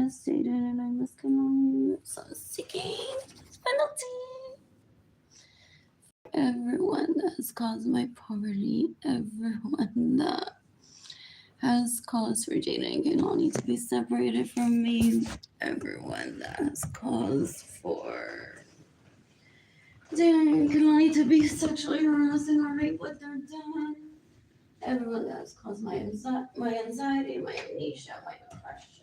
miss Jayden and I miss Keilany. So seeking penalty. Everyone that has caused my poverty, everyone that has caused for Jayden and Keilany to be separated from me, everyone that has caused for Jayden and Keilany to be sexually harassing or rape what they're done, everyone that has caused my anxiety, my amnesia, my depression.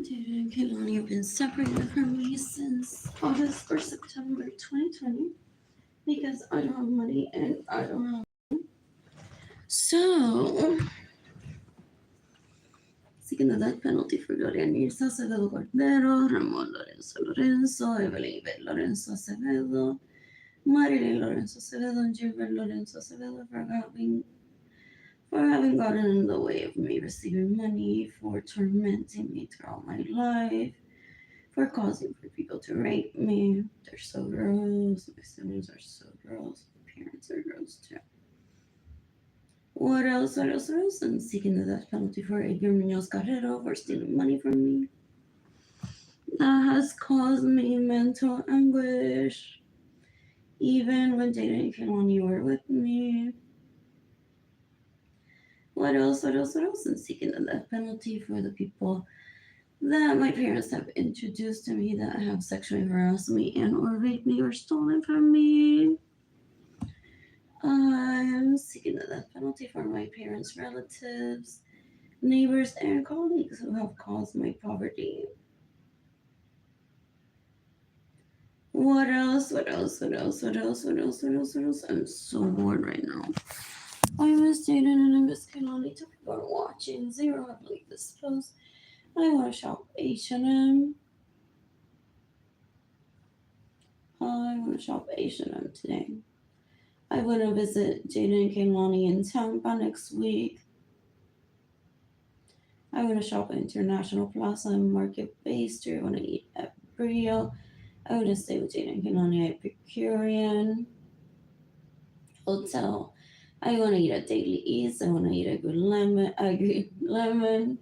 Jayden and Keilany have been separated from me since August or September 2020 because I don't have money and I don't have. So, seeking the death penalty for Gloria Nirsa Acevedo Cordero, Ramon Lorenzo, Evelyn Lorenzo Acevedo, Marilyn Lorenzo Acevedo, and Gilbert Lorenzo Acevedo for having gotten in the way of me receiving money, for tormenting me throughout my life, for causing for people to rape me. They're so gross. My siblings are so gross. My parents are gross too. What else? I'm seeking the death penalty for Edgar Munoz Carrero for stealing money from me. That has caused me mental anguish. Even when Jayden and Keilany were with me. What else? I'm seeking the death penalty for the people that my parents have introduced to me that have sexually harassed me and or raped me or stolen from me. I am seeking the death penalty for my parents' relatives, neighbors, and colleagues who have caused my poverty. What else? I'm so bored right now. I miss Jayden and I miss Keilany. 2 people are watching. 0 have liked this post. I want to shop H&M. I want to shop H&M today. I want to visit Jayden and Keilany in Tampa next week. I want to shop at International Plaza and Market Baster. I want to eat at Brio. I want to stay with Jayden and Keilany at Epicurean Hotel. I want to eat at Daily East. I want to eat at Good Lemon.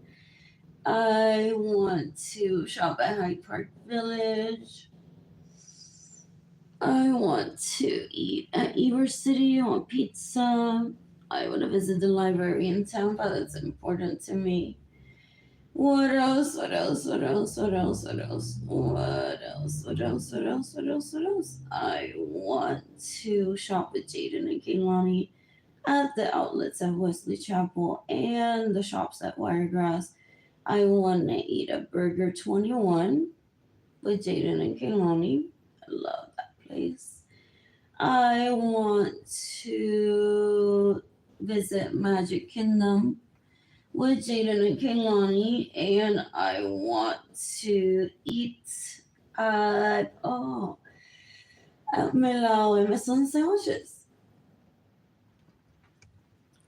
I want to shop at Hyde Park Village. I want to eat at Ybor City. I want pizza. I want to visit the library in Tampa. That's important to me. What else? I want to shop with Jayden and Keilany at the outlets at Wesley Chapel and the shops at Wiregrass. I want to eat at Burger 21 with Jayden and Keilany. I love that place. I want to visit Magic Kingdom with Jayden and Keilany, and I want to eat at Melao and Maison Sandwiches.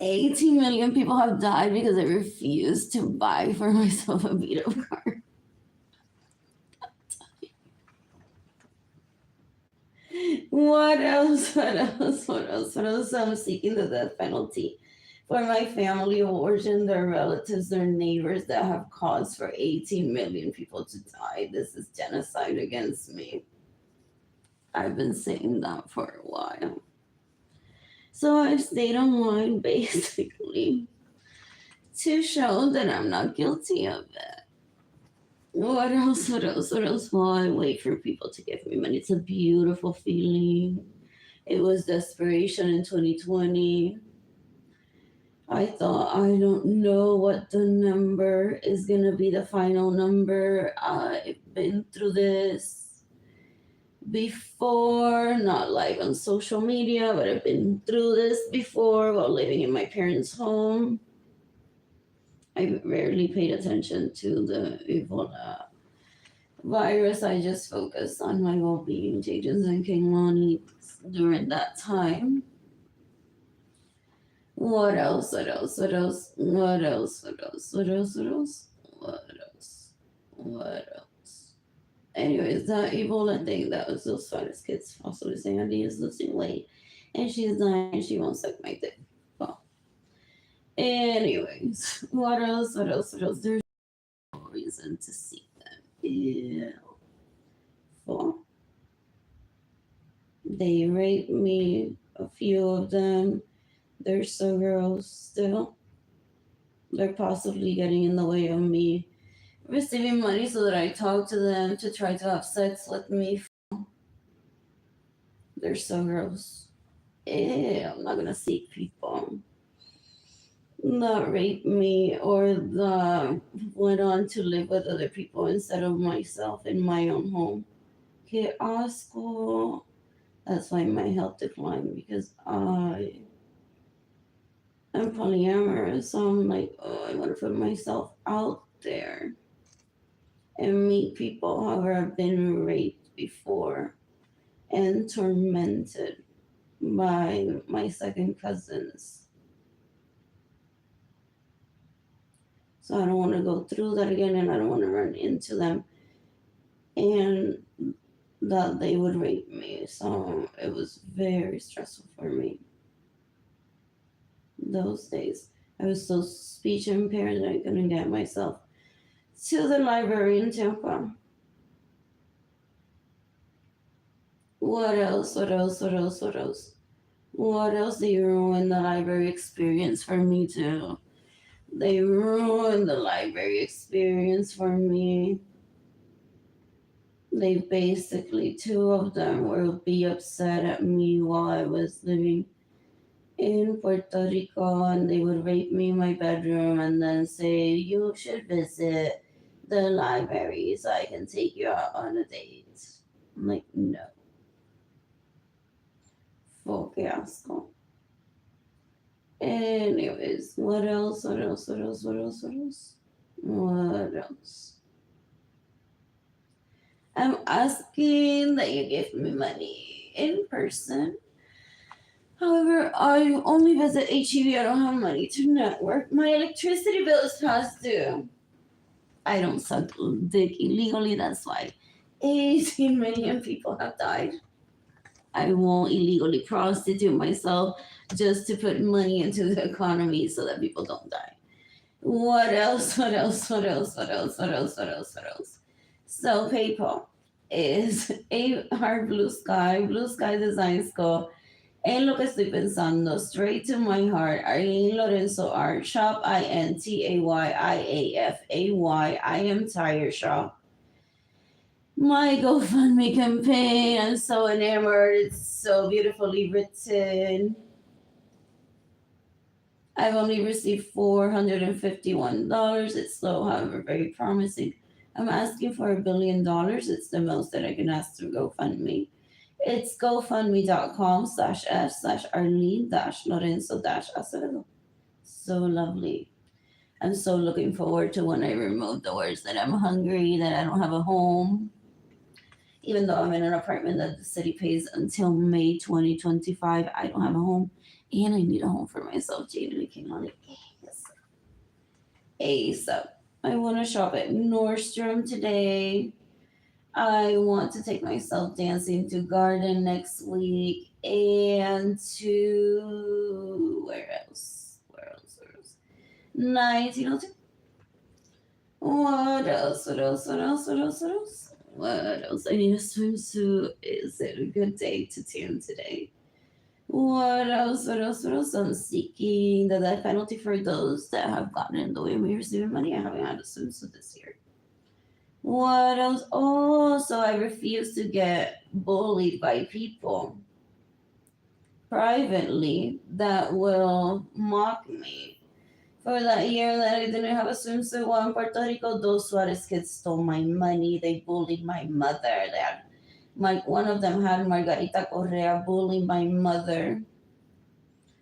18 million people have died because I refused to buy for myself a beat up card. What else? I'm seeking the death penalty for my family of origin, their relatives, their neighbors that have caused for 18 million people to die. This is genocide against me. I've been saying that for a while. So I've stayed online basically to show that I'm not guilty of it. What else? While I wait for people to give me money. It's a beautiful feeling. It was desperation in 2020. I thought, I don't know what the number is going to be, the final number. I've been through this before, not like on social media, but I've been through this before while living in my parents' home. I rarely paid attention to the Ebola virus. I just focused on my well-being, Jayden and Keilany during that time. What else? What else? What else? What else? What else? What else? What else? What else? What else? Anyways, that Ebola thing, that was those finest kids possibly saying Andy is losing weight and she's dying and she won't suck my dick. Well, anyways, what else? What else? What else? There's no reason to see them. Yeah. Well, they raped me, a few of them. They're so gross still. They're possibly getting in the way of me receiving money so that I talk to them to try to have sex with me. They're so gross. Ew, I'm not gonna seek people that rape me or that went on to live with other people instead of myself in my own home. Que asco. That's why my health declined because I'm polyamorous. So I'm like, oh, I want to put myself out there and meet people. However, I've been raped before and tormented by my second cousins. So I don't want to go through that again and I don't want to run into them and that they would rape me. So it was very stressful for me those days. I was so speech impaired that I couldn't get myself to the library in Tampa. What else? What else? What else? What else? What else? They ruined the library experience for me too. They ruined the library experience for me. They basically, two of them would be upset at me while I was living in Puerto Rico and they would rape me in my bedroom and then say, you should visit the library so I can take you out on a date. I'm like, no. Fuck asco. Anyways, what else? What else? What else? What else? What else? What else? I'm asking that you give me money in person. However, I only visit HEB. I don't have money to network. My electricity bill is past due. I don't suck dick illegally, that's why 18 million people have died. I won't illegally prostitute myself just to put money into the economy so that people don't die. What else? What else? What else? What else? What else? What else? What else? So PayPal is our Blue Sky Design School. En lo que estoy pensando, straight to my heart, Arlene Lorenzo Art Shop, INTAYIAFAY, I am tired shop. My GoFundMe campaign, I'm so enamored, it's so beautifully written. I've only received $451. It's slow, however, very promising. I'm asking for $1 billion. It's the most that I can ask through GoFundMe. It's gofundme.com/f/Arlene-Lorenzo-Acevedo. So lovely. I'm so looking forward to when I remove the words that I'm hungry, that I don't have a home. Even though I'm in an apartment that the city pays until May 2025, I don't have a home. And I need a home for myself, Jayden and Keilany. ASAP. I want to shop at Nordstrom today. I want to take myself dancing to Garden next week and to where else? Where else? Where else? 1902. What else? What else? What else? What else? What else? What else? I need a swimsuit. Is it a good day to tan today? What else? What else? What else? I'm seeking the death penalty for those that have gotten in the way of me receiving money. I haven't had a swimsuit this year. What else? Oh, so I refuse to get bullied by people privately that will mock me. For that year that I didn't have a swimsuit while in Puerto Rico, those Suarez kids stole my money. They bullied my mother. They had, one of them had Margarita Correa bullying my mother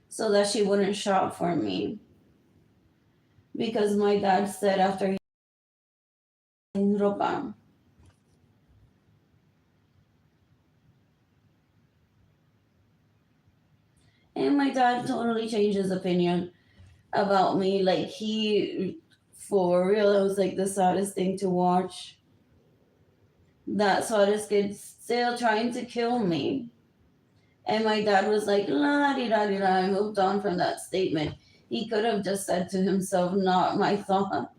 so that she wouldn't shop for me. Because my dad said after he ropa. And my dad totally changed his opinion about me. Like, he, for real, it was like the saddest thing to watch. That saddest kid still trying to kill me. And my dad was like, la di da di da. I moved on from that statement. He could have just said to himself, not my thought.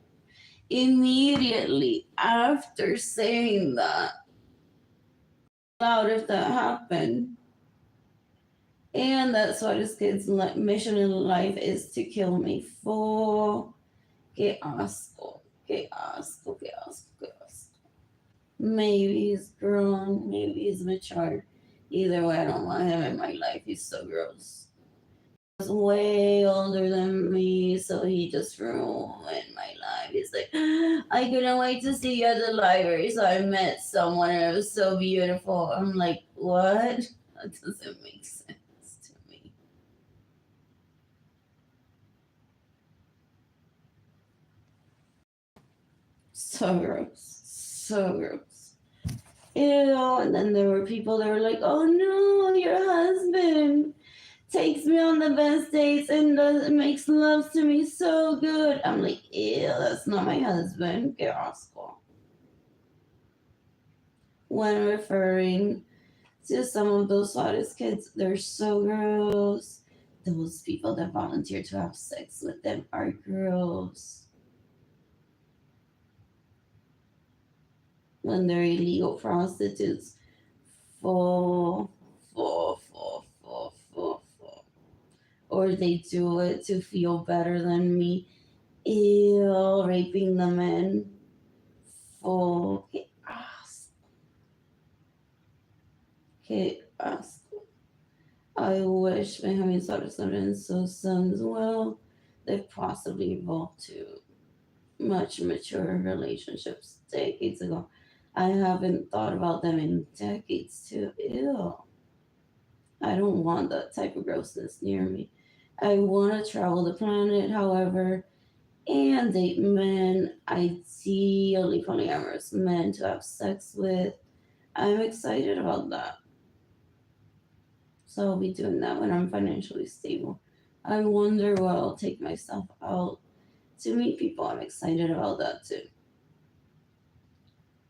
Immediately after saying that, loud if that happened. And that's what his kid's mission in life is, to kill me. For que asco, que asco, que asco, que asco. Maybe he's grown, maybe he's matured. Either way, I don't want him in my life. He's so gross. He was way older than me, so he just ruined my life. He's like, I couldn't wait to see you at the library, so I met someone and it was so beautiful. I'm like, what? That doesn't make sense to me. So gross. So gross. Ew. And then there were people that were like, oh no, your husband takes me on the best dates and makes love to me so good. I'm like, ew, that's not my husband. Que asco. When referring to some of those hottest kids, they're so gross. Those people that volunteer to have sex with them are gross. When they're illegal prostitutes, full, full. Or they do it to feel better than me. Ew, raping the men. Full. Que asco. Que asco. I wish Benjamin Lorenzo's sons, well, they've possibly evolved to much mature relationships decades ago. I haven't thought about them in decades too. Ew. I don't want that type of grossness near me. I want to travel the planet, however, and date men, ideally polyamorous men to have sex with. I'm excited about that. So I'll be doing that when I'm financially stable. I wonder what I'll take myself out to meet people. I'm excited about that too.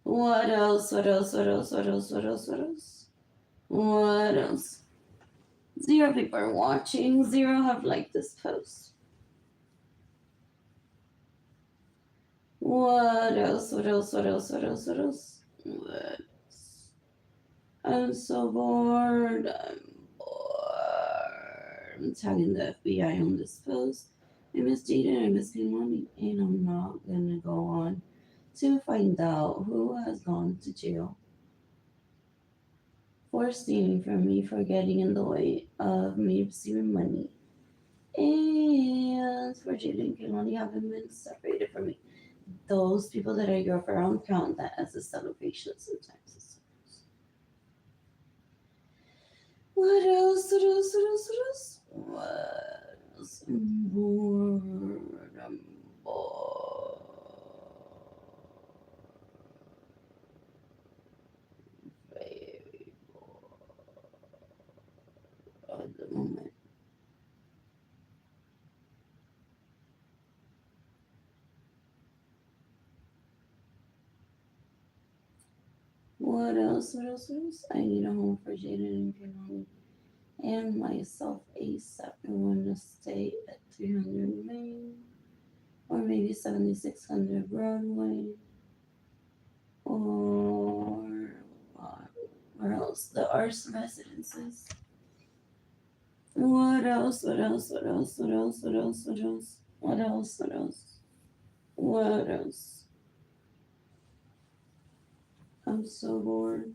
What else? What else? What else? What else? What else? What else? What else? Zero people are watching. Zero have liked this post. What else? What else? What else? What else? What else? What else? I'm so bored. I'm bored. I'm tagging the FBI on this post. I miss Jayden, I miss Keilany, and I'm not gonna go on to find out who has gone to jail for stealing from me, for getting in the way of me receiving money, and for Jayden and Keilany having been separated from me. Those people that I grew up around count that as a celebration sometimes. What else? What else? What else? What else? What else? I'm bored. I'm bored. Very bored at the moment. What else? What else? What else? I need a home for Jayden and Keilany and myself ASAP. I want to stay at 300 Main or maybe 7600 Broadway or where else? The Arts Residences. What else? What else? What else? What else? What else? What else? What else? What else? What else? I'm so bored.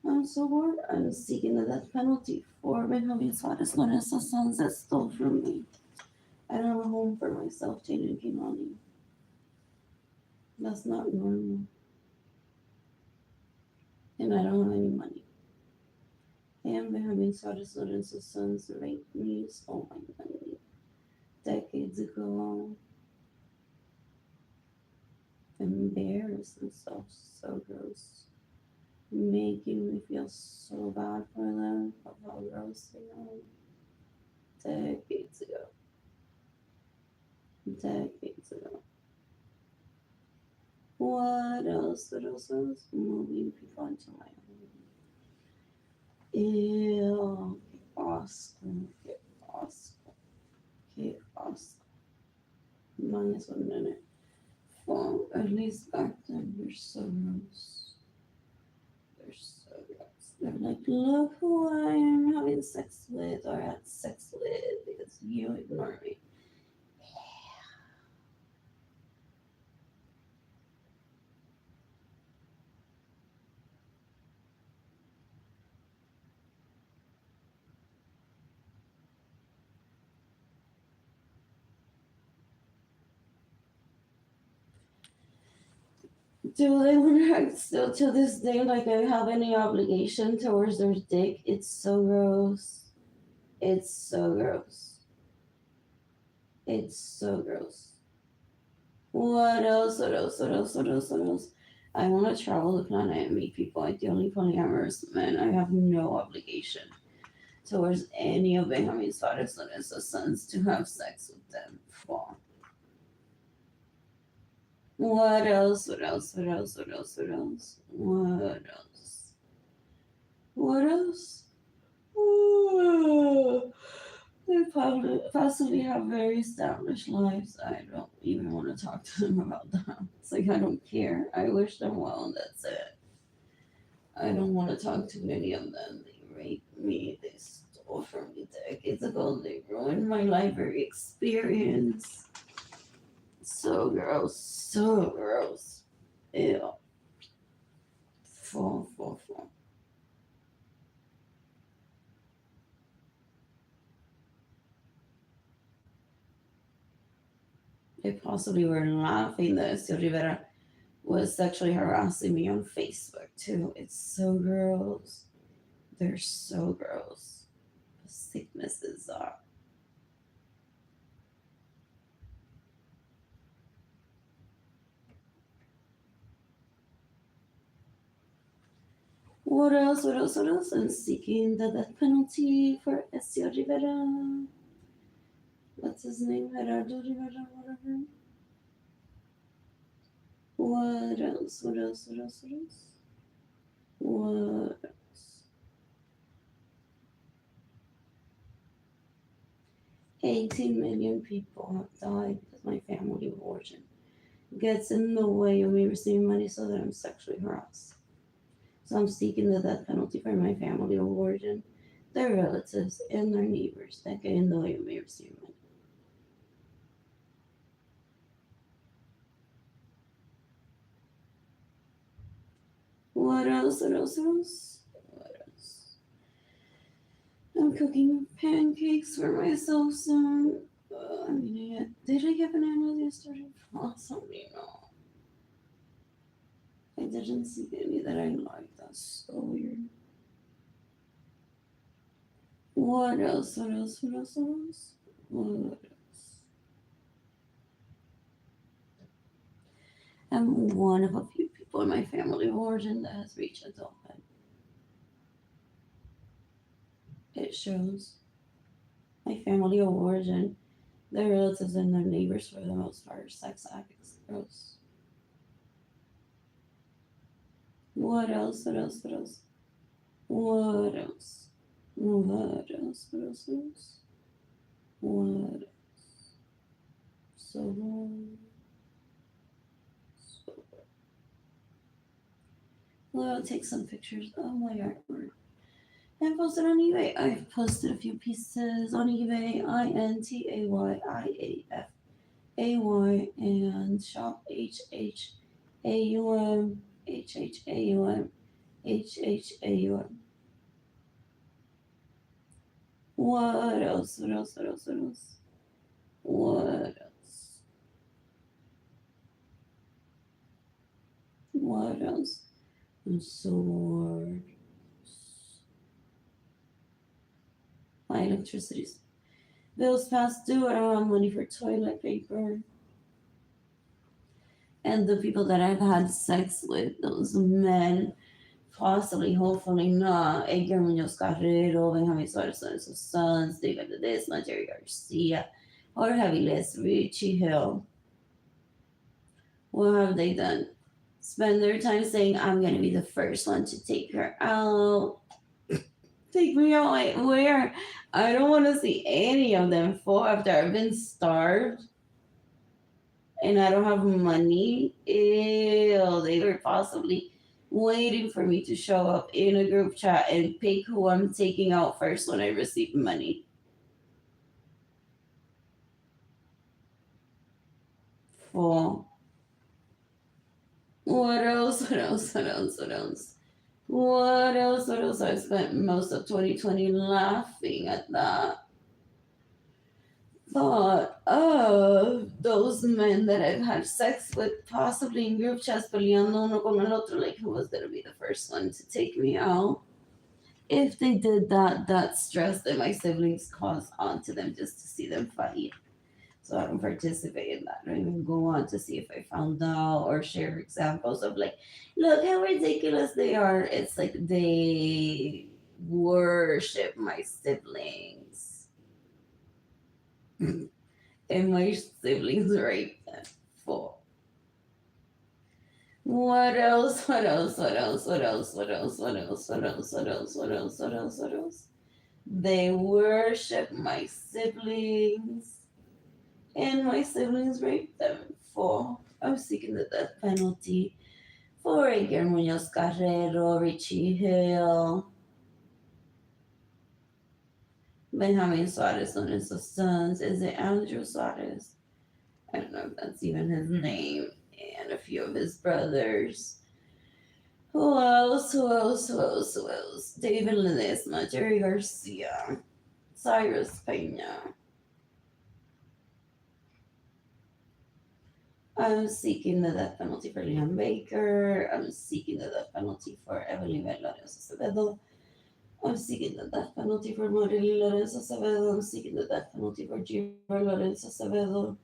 I'm so bored. I'm seeking the death penalty for Benjamin Suarez Lorenzo's sons that stole from me. I don't have a home for myself, Jayden and Keilany. That's not normal. And I don't have any money. And Benjamin Suarez Lorenzo's sons raped me, stole my money decades ago. Embarrassed themselves, so gross. Making me feel so bad for them of how gross they are. Decades ago. Decades ago. What else? What else? What else? Moving people into my home. Ew. Que asco. Que asco. Que asco. Minus 1 minute. Well, at least back then, they're so gross. They're so gross. They're like, look who I am having sex with or had sex with because you ignore me. Do they want to act still to this day like I have any obligation towards their dick? It's so gross. It's so gross. It's so gross. What else? What else? What else? What else? What else? I want to travel the planet and meet people. Like the only polyamorous man. I have no obligation towards any of Benjamin's fathers and his sons to have sex with them. Well, what else? What else? What else? What else? What else? What else? What else? They probably possibly have very established lives. I don't even want to talk to them about that. It's like I don't care. I wish them well, and that's it. I don't want to talk to any of them. They raped me. They stole from me decades ago. They ruined my library experience. So gross. So gross. Ew. Full, full, full. They possibly were laughing that Esther Rivera was sexually harassing me on Facebook too. It's so gross. They're so gross. The sicknesses are. What else? What else? What else? I'm seeking the death penalty for Esther Rivera. What's his name? Gerardo Rivera, whatever. What else? What else? What else? What else? What else? 18 million people have died because my family of origin gets in the way of me receiving money so that I'm sexually harassed. So I'm seeking the death penalty for my family of origin, their relatives, and their neighbors that get in the way of me receiving money. What else? What else? What else? What else? I'm cooking pancakes for myself soon. Did I get bananas yesterday? Possibly not. I didn't see any that I liked. That's so weird. What else? What else? What else? What else? What else? I'm one of a few people in my family of origin that has reached adulthood. It shows. My family of origin, their relatives and their neighbors for the most part are sex addicts. Gross. What else? What else? What else? What else? What else? What else? What else? What else? So, so well, I'll take some pictures of my artwork and post it on eBay. I've posted a few pieces on eBay. INTAYIAFAY and shop HHAUM. What else? What else? What else? What else? What else? What else? I'm so bored. My electricity bills past due. I don't have money for toilet paper. And the people that I've had sex with, those men possibly, hopefully not, Edgar Munoz Carrero, Benjamin Suarez and his sons, David Ledesma, Jerry Garcia, or Javiles Richie Hill. What have they done? Spend their time saying, I'm going to be the first one to take her out. Take me out, like, where? I don't want to see any of them fall after I've been starved and I don't have money. Ew, they were possibly waiting for me to show up in a group chat and pick who I'm taking out first when I receive money. For what else? What else? What else? What else? What else? What else? I spent most of 2020 laughing at that thought of those men that I've had sex with, possibly in group chats, peleando uno con el otro, like who was gonna be the first one to take me out. If they did that, that stress that my siblings caused onto them just to see them fight. So I don't participate in that. I don't even go on to see if I found out or share examples of like, look how ridiculous they are. It's like they worship my siblings. And my siblings rape them for. What else? What else? What else? What else? What else? What else? What else? What else? What else? What else? What else? They worship my siblings, and my siblings rape them for. I'm seeking the death penalty for Edgar Munoz Carrero, Richie Hill, Benjamin Suarez on his sons. Is it Andrew Suarez? I don't know if that's even his name. And a few of his brothers. Who else? Who else? Who else? Who else? David Ledesma, Jerry Garcia, Cyrus Pena. I'm seeking the death penalty for Leon Baker. I'm seeking the death penalty for Evelyn Lorenzo Acevedo. I'm seeking the death penalty for Marilyn Lorenzo Acevedo. I'm seeking the death penalty for Giro Lorenzo Acevedo.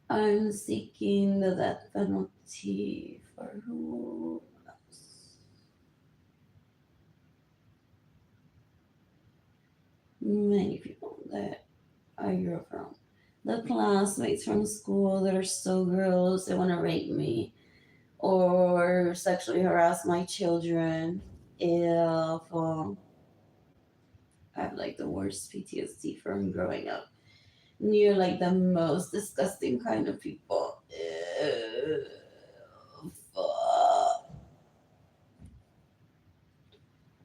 I'm seeking the death penalty for who else? Many people that I grew up around. The classmates from school that are so gross, they want to rape me or sexually harass my children. If I have like the worst PTSD from growing up near like the most disgusting kind of people. Ew, fuck.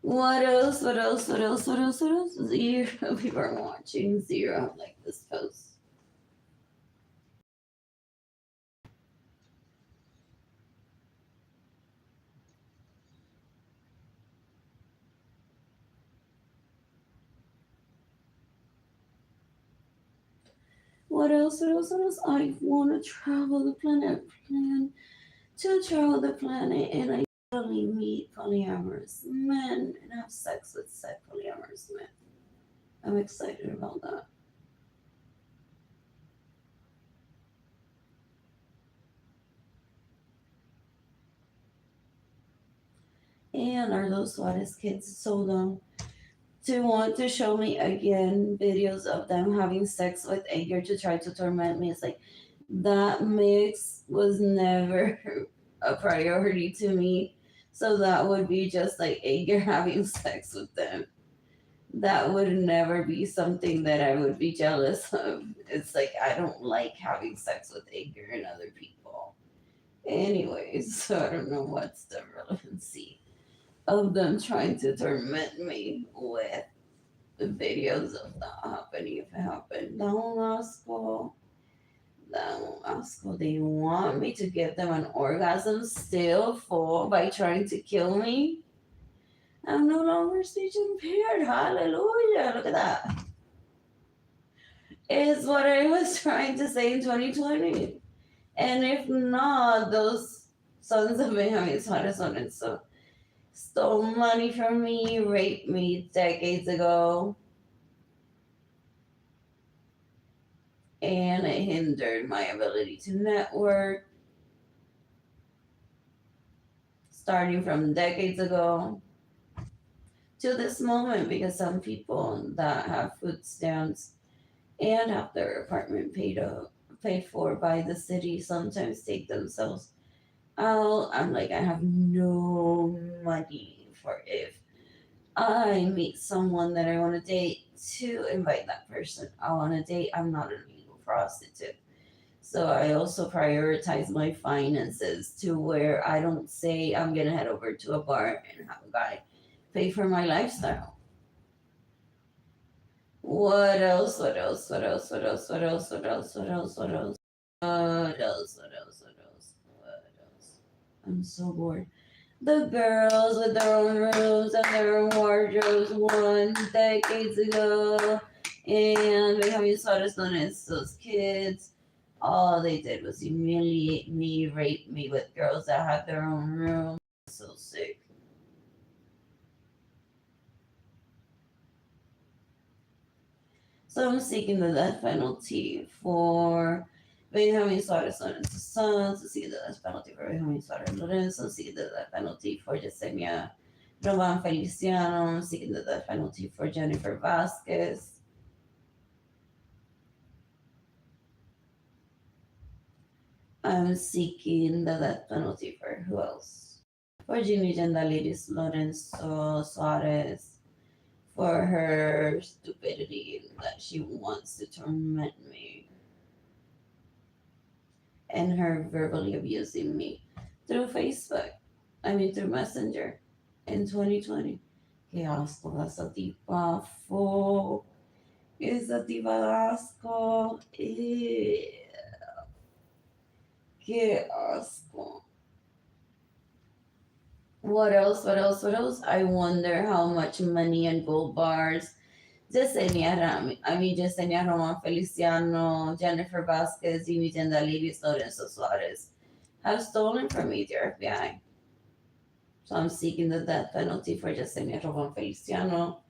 What else? What else? What else? What else? What else? Zero people are watching. Zero like this post. What else? What else? What else? I want to travel the planet. Plan to travel the planet, and I finally meet polyamorous men and have sex with said polyamorous men. I'm excited about that. And are those Suarez kids so dumb to want to show me again videos of them having sex with Edgar to try to torment me? It's like that mix was never a priority to me. So that would be just like Edgar having sex with them. That would never be something that I would be jealous of. It's like I don't like having sex with Edgar and other people. Anyways, so I don't know what's the relevancy of them trying to torment me with the videos of that happening if it happened. Don't ask. Don't ask. They want me to give them an orgasm still for by trying to kill me. I'm no longer speech impaired. Hallelujah. Look at that. Is what I was trying to say in 2020. And if not, those sons of Benjamin Suarez and so stole money from me, raped me decades ago, and it hindered my ability to network. starting from decades ago to this moment, because some people that have food stamps and have their apartment paid for by the city sometimes take themselves out. I'm like, I have no money for if I meet someone that I want to date to invite that person out on a date. I'm not a legal prostitute. So I also prioritize my finances to where I don't say I'm gonna head over to a bar and have a guy pay for my lifestyle. What else? What else? What else? What else? What else? What else? What else? What else? What else? What else? What else? What else? I'm so bored. The girls with their own rooms and their own wardrobes won decades ago. And Benjamin Suarez as those kids. All they did was humiliate me, rape me with girls that had their own room. So sick. So I'm seeking the death penalty for Benjamin Suarez Lorenzo's sons, seeking the death penalty for Benjamin Suarez Lorenzo, seeking the death penalty for Yesenia Roman Feliciano, seeking the death penalty for Jennifer Vasquez. I'm seeking the death penalty for who else? For Jimmy Jandaliris Lorenzo Suarez, for her stupidity that she wants to torment me and her verbally abusing me through Facebook. I mean, through Messenger in 2020. Qué asco da esa tipa, fo. Esa tipa da asco. Qué asco. What else? What else? What else? I wonder how much money and gold bars Yesenia Roman Feliciano, Jennifer Vasquez, y Miranda Liris Lorenzo Suarez have stolen from me, dear FBI. So I'm seeking the death penalty for Yesenia Roman Feliciano,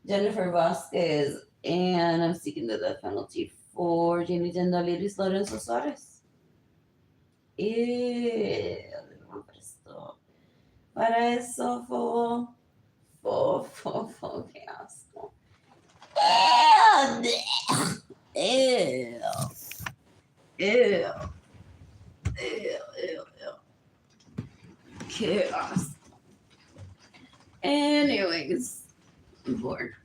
Jennifer Vasquez, and I'm seeking the death penalty for Miranda Liris Lorenzo Suarez. Ew, para eso, qué asco. Ew. Ew. Ew. Ew. Chaos. Anyways, I'm bored.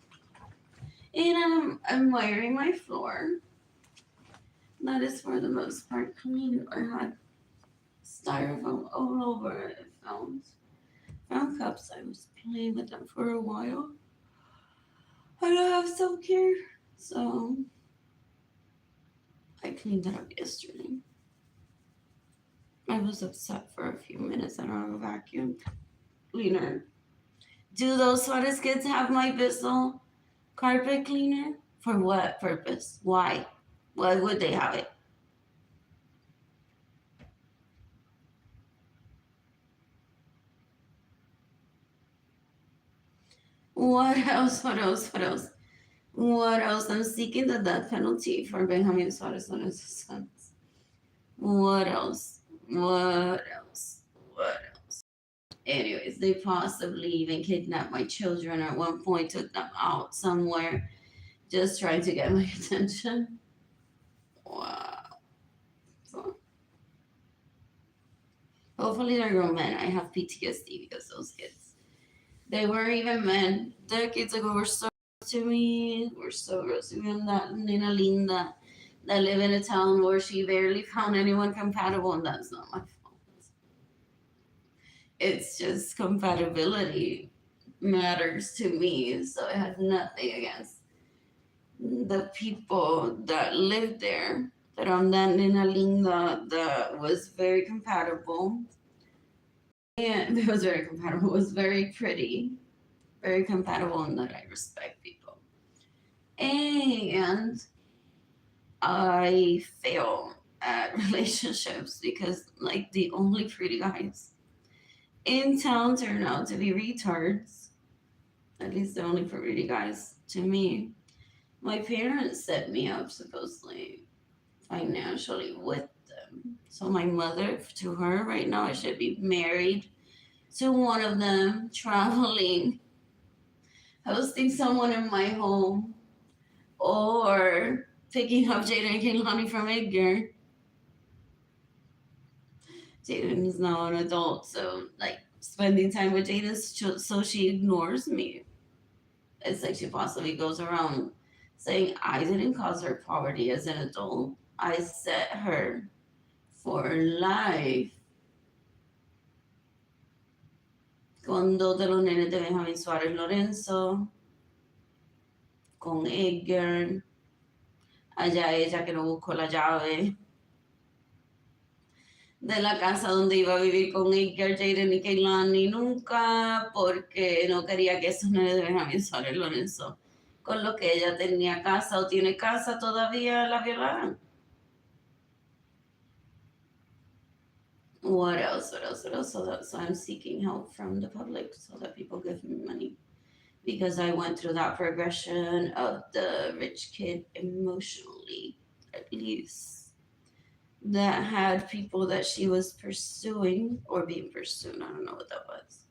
And I'm wiring my floor. That is for the most part clean. I had styrofoam all over it. Found cups. I was playing with them for a while. I don't have self care, so I cleaned it up yesterday. I was upset for a few minutes. I don't have a vacuum cleaner. Do those Suarez kids have my Bissell carpet cleaner? For what purpose? Why? Why would they have it? What else? What else? What else? What else? I'm seeking the death penalty for Benjamin Suarez and his sons. What else? What else? What else? Anyways, they possibly even kidnapped my children at one point, took them out somewhere, just trying to get my attention. Wow. So, hopefully they're grown men. I have PTSD because those kids, they weren't even men. Decades ago were so to me, were so gross. Even that Nina Linda that live in a town where she barely found anyone compatible, and that's not my fault. It's just compatibility matters to me, so I had nothing against the people that lived there. That on that Nina Linda that was very compatible. And it was very compatible. It was very pretty, very compatible, and that I respect people. And I fail at relationships because, like, the only pretty guys in town turn out to be retards. At least the only pretty guys to me. My parents set me up supposedly financially with them. So my mother, to her right now, I should be married to one of them traveling, hosting someone in my home, or picking up Jayden and Keilany from Edgar. Jayden is now an adult, so like spending time with Jayden, so she ignores me. It's like she possibly goes around saying I didn't cause her poverty as an adult. I set her for life. Con dos de los nenes de Benjamin Suárez Lorenzo, con Edgar, allá ella que no buscó la llave de la casa donde iba a vivir con Edgar, Jayden y Keilany nunca, porque no quería que esos nenes de Benjamin Suárez Lorenzo, con lo que ella tenía casa o tiene casa, todavía la violaran. What else? What else? What else? So I'm seeking help from the public so that people give me money. Because I went through that progression of the rich kid emotionally, at least, that had people that she was pursuing or being pursued. I don't know what that was.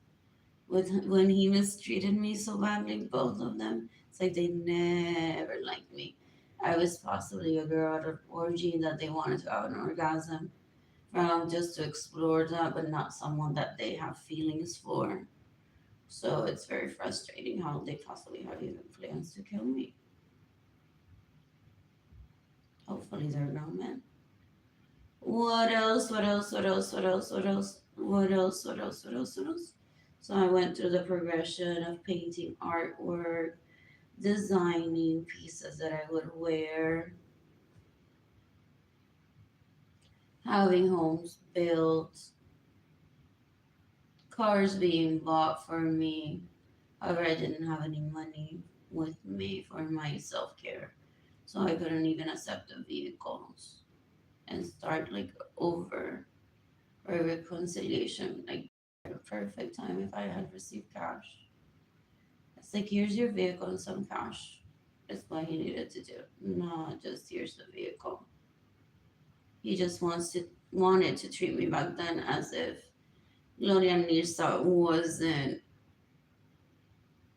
When he mistreated me so badly, both of them, it's like they never liked me. I was possibly a girl at an orgy that they wanted to have an orgasm from just to explore that, but not someone that they have feelings for. So it's very frustrating how they possibly have even plans to kill me. Hopefully they're grown men. What else? What else? What else? What else? What else? What else? What else? What else? What else? So I went through the progression of painting artwork, designing pieces that I would wear, having homes built, cars being bought for me. However, I didn't have any money with me for my self care. So I couldn't even accept the vehicles and start like over a reconciliation. Like a perfect time if I had received cash. It's like here's your vehicle and some cash. That's what he needed to do. Not just here's the vehicle. He just wanted to treat me back then as if Gloria Nirsa wasn't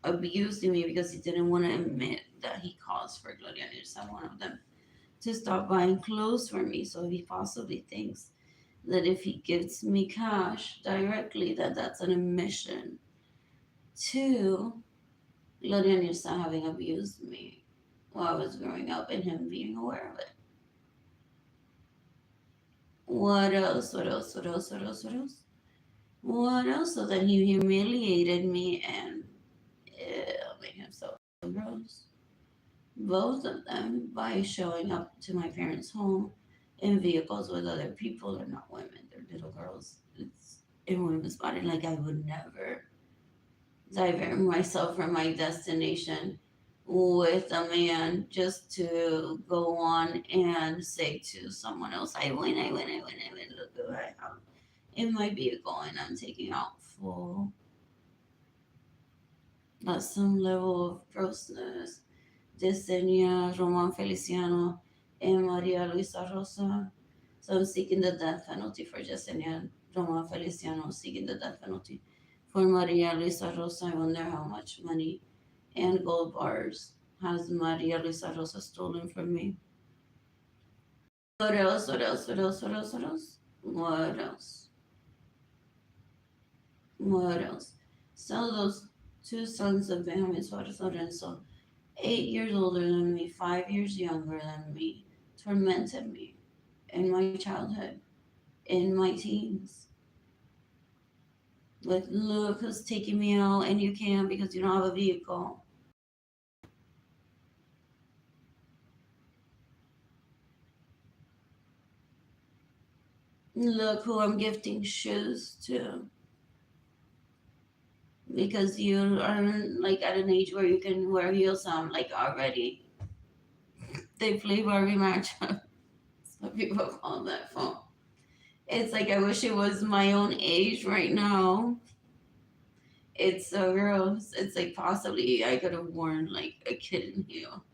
abusing me because he didn't want to admit that he caused for Gloria Nirsa, one of them, to stop buying clothes for me. So he possibly thinks that if he gives me cash directly, that that's an admission to Gloria Nirsa having abused me while I was growing up and him being aware of it. What else? What else? What else? What else? What else? What else? So then he humiliated me and made himself feel gross. Both of them by showing up to my parents' home in vehicles with other people. They're not women, they're little girls. It's in women's body. Like I would never divert myself from my destination with a man just to go on and say to someone else, I win, I win, I win, I win. Look what I have in my vehicle and I'm taking out full. That's some level of grossness. Yesenia, Roman Feliciano, and Maria Luisa Rosa. So I'm seeking the death penalty for Yesenia, Roman Feliciano, seeking the death penalty for Maria Luisa Rosa. I wonder how much money and gold bars has Maria Luisa Rosa stolen from me. What else? What else? What else? What else? What else? What else? What else? So those two sons of Benjamin Suarez Lorenzo, 8 years older than me, 5 years younger than me, tormented me in my childhood, in my teens. Like, look who's taking me out and you can't because you don't have a vehicle. Look who I'm gifting shoes to because you are like at an age where you can wear heels. I'm like already. They play Barbie matchup. Some people call that phone. It's like I wish it was my own age right now. It's so gross. It's like possibly I could have worn like a kitten heel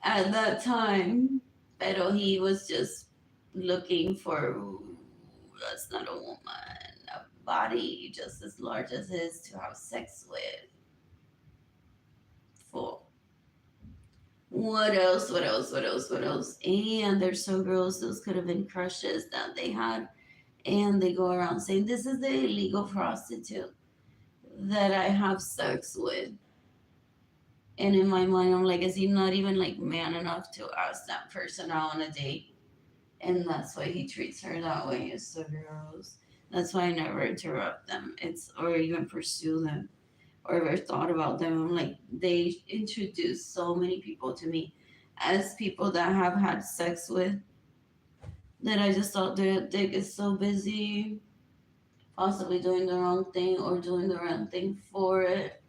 at that time. Pero he was just looking for, "Ooh, that's not a woman. body just as large as his to have sex with. For what else? What else? What else? What else? And they're so gross. Those could have been crushes that they had, and they go around saying this is the illegal prostitute that I have sex with. And in my mind, I'm like, is he not even like man enough to ask that person out on a date? And that's why he treats her that way. It's so gross. That's why I never interrupt them. It's or even pursue them or ever thought about them. I'm like, they introduce so many people to me as people that have had sex with that I just thought their dick is so busy, possibly doing the wrong thing or doing the wrong thing for it.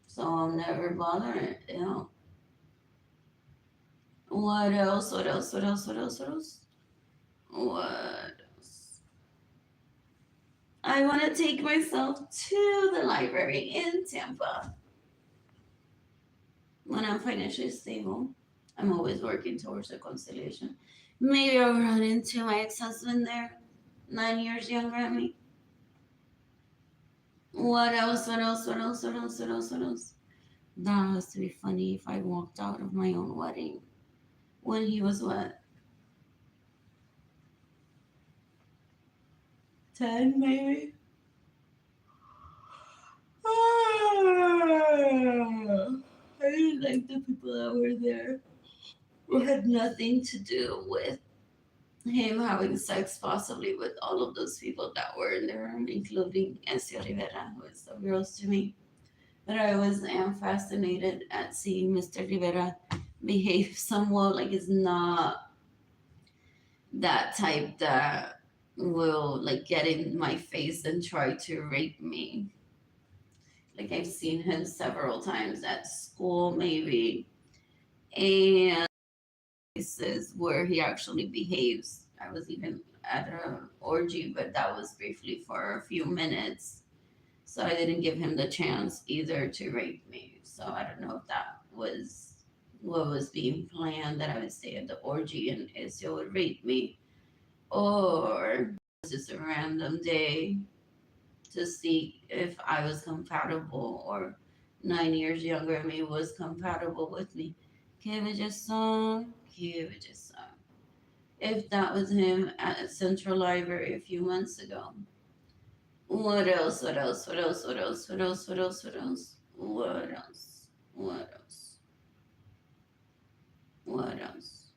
So I'll never bother it, you know. What else? What else? What else? What else? What else? What else? I want to take myself to the library in Tampa when I'm financially stable. I'm always working towards reconciliation. Maybe I'll run into my ex husband there, 9 years younger than me. What else? What else? What else? What else? What else? What else? That has to be funny if I walked out of my own wedding when he was what? 10 maybe? I didn't like the people that were there who had nothing to do with him having sex possibly with all of those people that were in there, including Ezio Rivera, who is so gross to me. But I always am fascinated at seeing Mr. Rivera behave somewhat like he's not that type that will like get in my face and try to rape me. Like I've seen him several times at school, maybe, and places where he actually behaves. I was even at an orgy, but that was briefly for a few minutes. So I didn't give him the chance either to rape me. So I don't know if that was what was being planned, that I would stay at the orgy and Ezio would rape me, or it was just a random day to see if I was compatible or 9 years younger than me was compatible with me. Give it just some, give it just some. If that was him at Central Library a few months ago. What else? What else? What else? What else? What else? What else? What else? What else? What else? What else?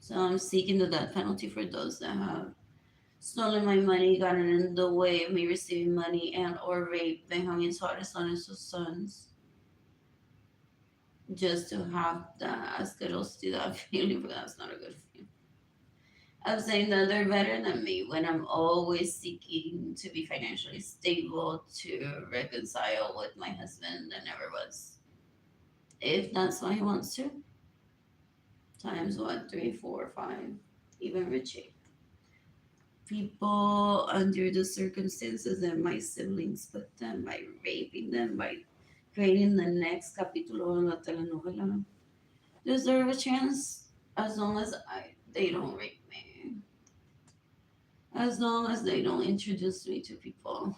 So I'm seeking the death penalty for those that have stolen my money, gotten in the way of me receiving money, and or raped Benjamin Suarez and sus sons, just to have that asquerosidad that feeling, but that's not a good feeling. I'm saying that they're better than me when I'm always seeking to be financially stable, to reconcile with my husband that never was. If that's what he wants to, times what, three, four, five, even Richie. People under the circumstances that my siblings put them by raping them, by creating the next capítulo de la telenovela, deserve a chance as long as they don't rape me. As long as they don't introduce me to people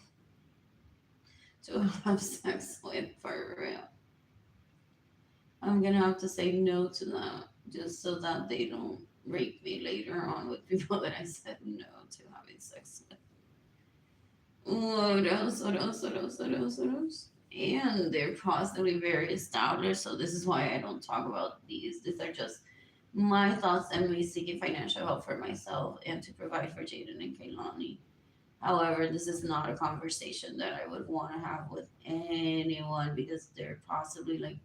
to have sex with for real. I'm gonna have to say no to that just so that they don't rape me later on with people that I said no to having sex with. What else? What else? What else? What else? What else? And they're possibly very established, so this is why I don't talk about these. These are just my thoughts and me seeking financial help for myself and to provide for Jayden and Keilany. However, this is not a conversation that I would want to have with anyone because they're possibly like,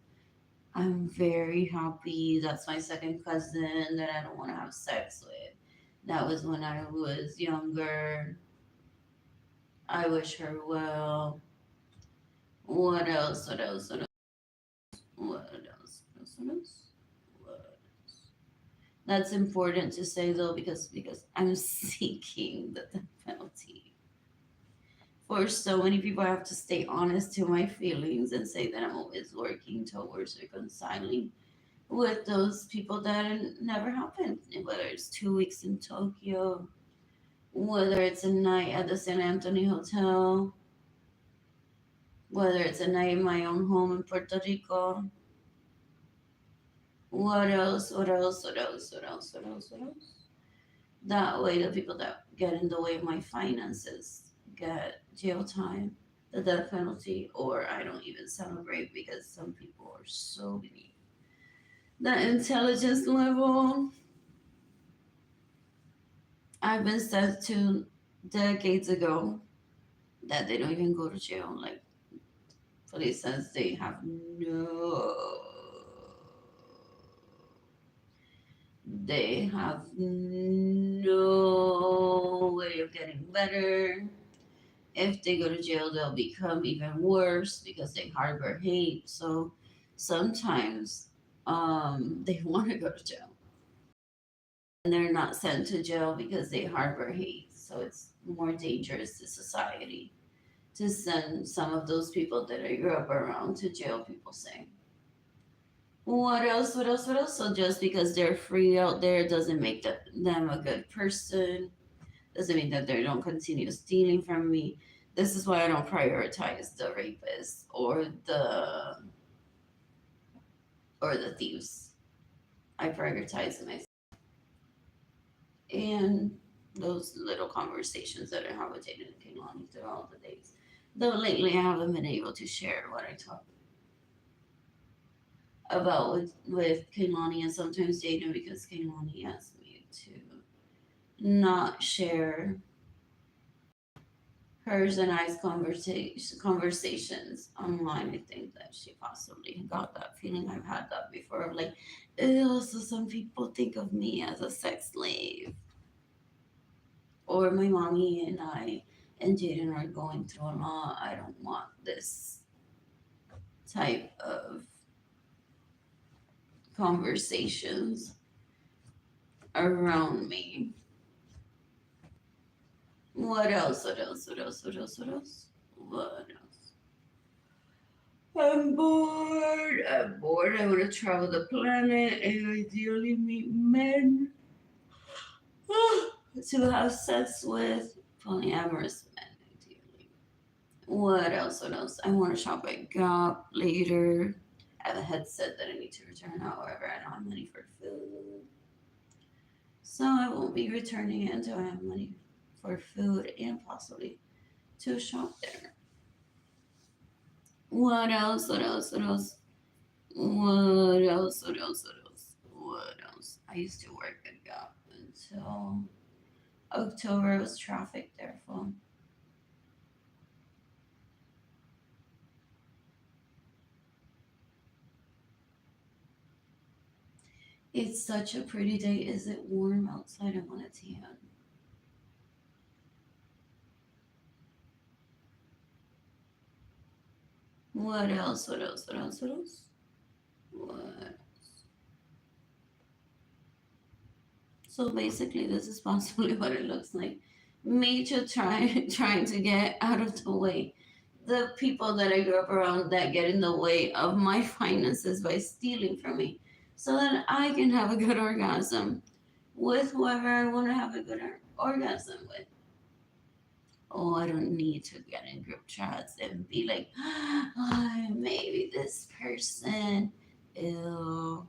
I'm very happy. That's my second cousin that I don't want to have sex with. That was when I was younger. I wish her well. What else? What else? What else? What else? What else? What else? What else? That's important to say though because I'm seeking the death penalty. For so many people, I have to stay honest to my feelings and say that I'm always working towards reconciling with those people that it never happened, whether it's 2 weeks in Tokyo, whether it's a night at the San Antonio Hotel, whether it's a night in my own home in Puerto Rico. What else? What else? What else? What else? What else? What else? That way, the people that get in the way of my finances get jail time, the death penalty, or I don't even celebrate because some people are so beneath the intelligence level. I've been said to decades ago that they don't even go to jail. Like, police says they have no way of getting better. If they go to jail, they'll become even worse because they harbor hate. So sometimes they want to go to jail and they're not sent to jail because they harbor hate. So it's more dangerous to society to send some of those people that I grew up around to jail, people say. What else? What else? What else? So just because they're free out there doesn't make them a good person. Doesn't mean that they don't continue stealing from me. This is why I don't prioritize the rapists or the thieves. I prioritize them and those little conversations that I have with Jayden and Keilany throughout the days. Though lately I haven't been able to share what I talk about with Keilany and sometimes Jayden because Keilany asked me to not share hers and I's conversations online. I think that she possibly got that feeling. I've had that before of like, ew, so some people think of me as a sex slave. Or my mommy and I and Jayden are going through a lot. I don't want this type of conversations around me. What else? What else? What else? What else? What else? What else? I'm bored. I'm bored. I want to travel the planet and ideally meet men to have sex with polyamorous men, ideally. What else? What else? I want to shop at Gap later. I have a headset that I need to return. However, I don't have money for food. So I won't be returning it until I have money for food and possibly to shop there. What else? What else? What else? What else? What else? What else? What else? I used to work at Gap until October. It was traffic there full. It's such a pretty day. Is it warm outside? I want a tan. What else? What else? What else? What else? What? So basically, this is possibly what it looks like. Me to trying to get out of the way. The people that I grew up around that get in the way of my finances by stealing from me, so that I can have a good orgasm with whoever I want to have a good orgasm with. Oh, I don't need to get in group chats and be like, oh, maybe this person, ew,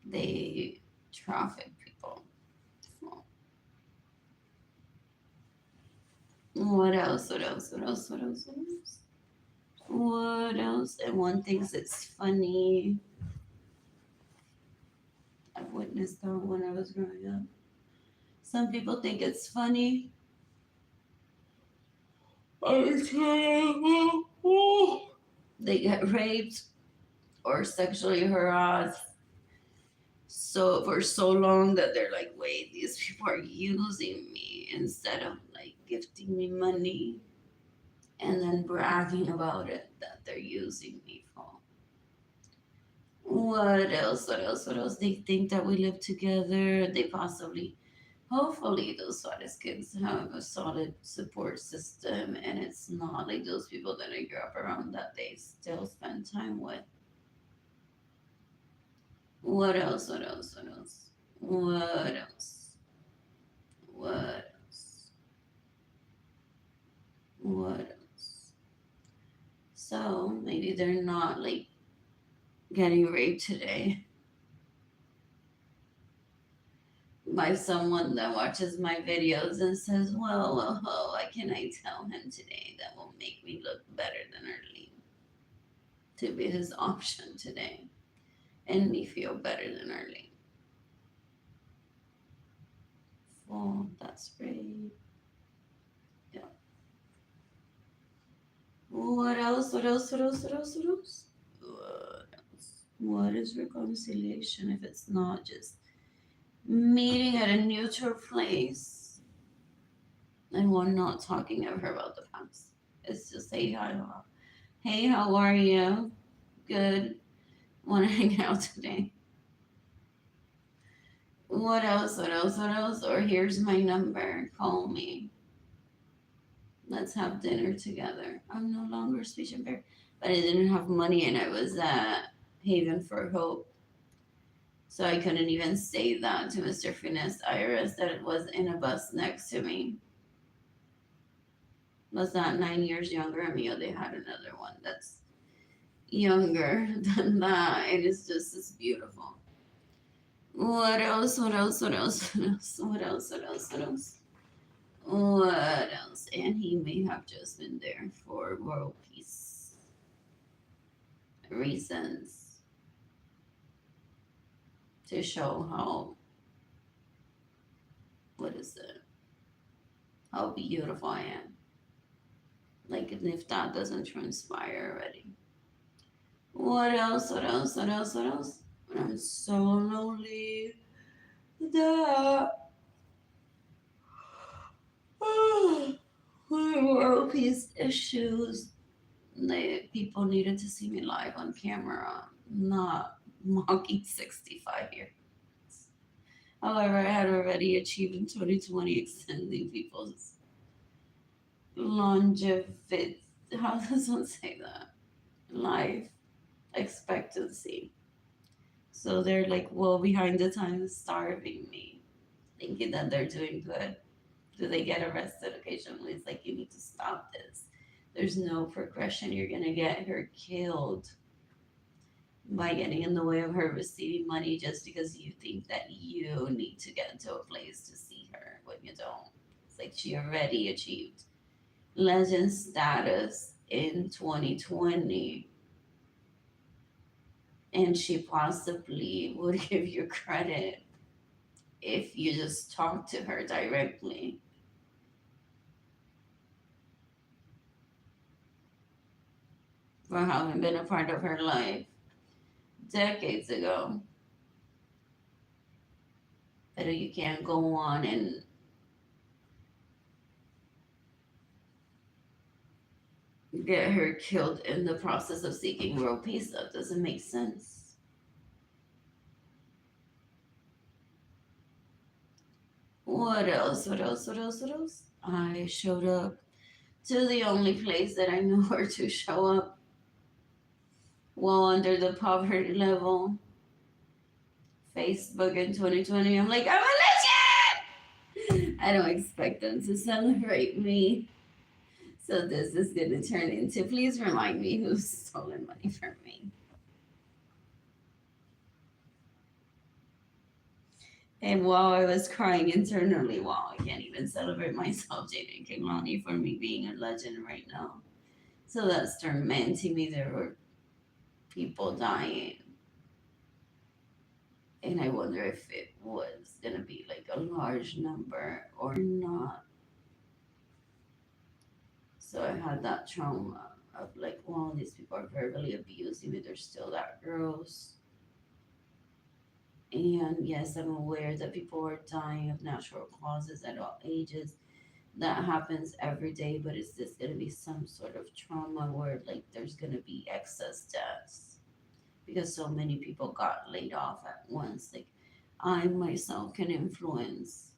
they traffic people. So, what else? What else? What else? What else? What else? What else? And one thinks it's funny. I've witnessed that when I was growing up. Some people think it's funny. They get raped or sexually harassed so for so long that they're like, wait, these people are using me instead of like gifting me money and then bragging about it that they're using me for. What else? What else? What else? They think that we live together. They possibly, hopefully, those Suarez kids have a solid support system, and it's not like those people that I grew up around that they still spend time with. What else? What else? What else? What else? What else? What else? So maybe they're not like getting raped today by someone that watches my videos and says, well, what can I tell him today that will make me look better than Arlene? To be his option today and me feel better than Arlene. Oh, that's great. Yeah. What else? What else? What else? What else? What else? What else? What is reconciliation if it's not just meeting at a neutral place and one not talking ever about the past? It's just hey, how are you? Good. Want to hang out today? What else? What else? What else? Or here's my number. Call me. Let's have dinner together. I'm no longer speech impaired, but I didn't have money and I was at Haven for Hope. So I couldn't even say that to Mr. Finesse IRS that it was in a bus next to me. Was that 9 years younger than me, or they had another one that's younger than that, and it's just as beautiful. What else? What else? What else? What else? What else? What else? What else? What else? And he may have just been there for world peace reasons to show how, what is it? How beautiful I am. Like, if that doesn't transpire already. What else? What else? What else? What else? I'm so lonely. The world peace issues. People needed to see me live on camera, not mocking 65 years. However, I had already achieved in 2020 extending people's longevity. How does one say that? Life expectancy. So they're like well behind the times, starving me, thinking that they're doing good. Do they get arrested occasionally? It's like you need to stop this. There's no progression. You're gonna get her killed by getting in the way of her receiving money just because you think that you need to get into a place to see her when you don't. It's like she already achieved legend status in 2020, and she possibly would give you credit if you just talk to her directly. For having been a part of her life decades ago. But you can't go on and get her killed in the process of seeking world peace. That doesn't make sense. What else? What else? What else? What else? I showed up to the only place that I know where to show up while under the poverty level. Facebook in 2020. I'm like, I'm a legend! I don't expect them to celebrate me. So this is going to turn into, please remind me who's stolen money from me. And while I was crying internally, wow, I can't even celebrate myself, Jayden and Keilany, for me being a legend right now. So that's tormenting me. There were people dying. And I wonder if it was going to be like a large number or not. So I had that trauma of like, wow, these people are verbally abusing me. They're still that gross. And yes, I'm aware that people are dying of natural causes at all ages. That happens every day, but is this going to be some sort of trauma where like there's going to be excess deaths because so many people got laid off at once? Like I myself can influence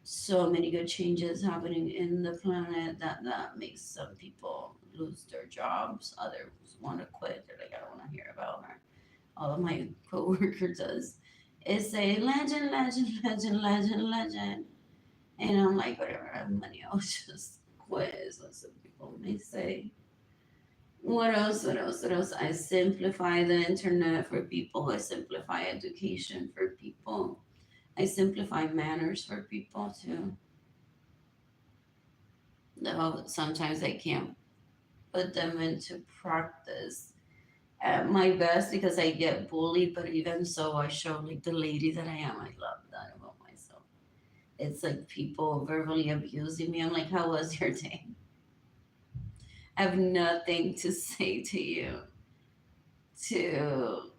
so many good changes happening in the planet that makes some people lose their jobs. Others want to quit. They're like, I don't want to hear about her. all of my coworker does, is say legend, legend, legend, legend, legend. And I'm like, whatever, I have money, I'll just quit, is what some people may say. What else? What else? What else? I simplify the internet for people. I simplify education for people. I simplify manners for people too. Though sometimes I can't put them into practice at my best because I get bullied, but even so, I show like the lady that I am. I love that about myself. It's like people verbally abusing me. I'm like, how was your day? I have nothing to say to you to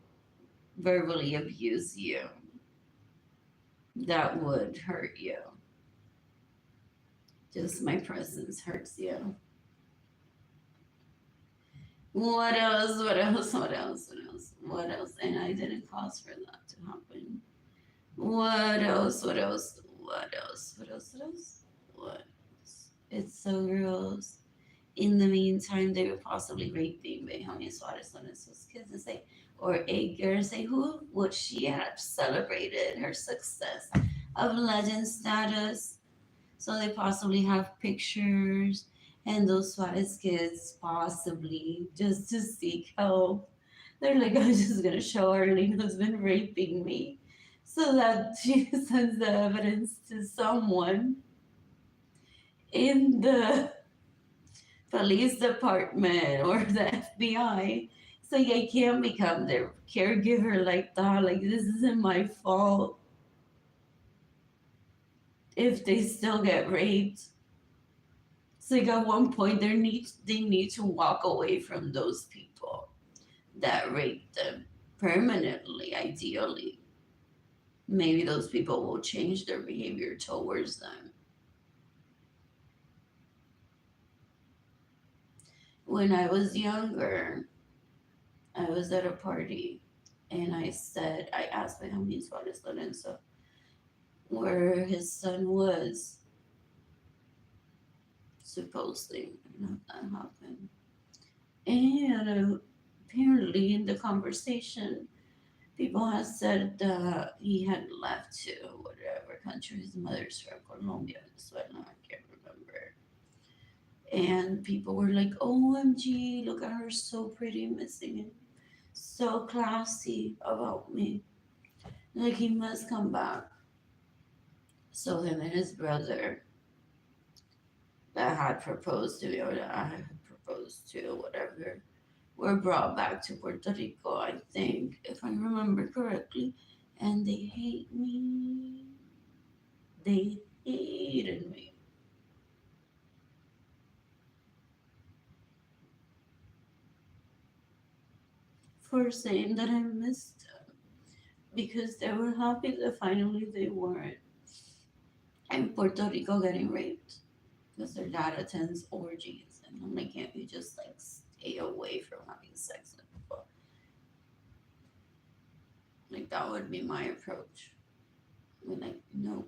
verbally abuse you. That would hurt you. Just my presence hurts you. What else? What else? What else? What else? What else? And I didn't cause for that to happen. What else? What else? What else? What else? What else? What else? It's so gross. In the meantime, they were possibly raping Benjamin Suarez on his kids and say, or a girl say, who would she have celebrated her success of legend status? So they possibly have pictures, and those Suarez kids possibly just to seek help. They're like, I'm just gonna show Arlene who's been raping me, so that she sends the evidence to someone in the police department or the FBI. So I can't become their caregiver like that. Like this isn't my fault if they still get raped. So like at one point they need to walk away from those people that raped them permanently, ideally. Maybe those people will change their behavior towards them. When I was younger, I was at a party and I asked my homies Arlene Lorenzo where his son was supposedly. That happened. And apparently in the conversation, people had said that he had left to whatever country his mother's from, Colombia, Venezuela, I can't remember. And people were like, OMG, look at her, so pretty, missing him. So classy about me. Like, he must come back. So him and his brother that had proposed to me, or that I had proposed to, whatever, were brought back to Puerto Rico, I think, if I remember correctly. And they hate me. They hated me. For saying that I missed them. Because they were happy that finally they weren't in Puerto Rico getting raped. Because their dad attends orgies. And I'm like, can't you just like stay away from having sex with people? Like, that would be my approach. I mean, like, no.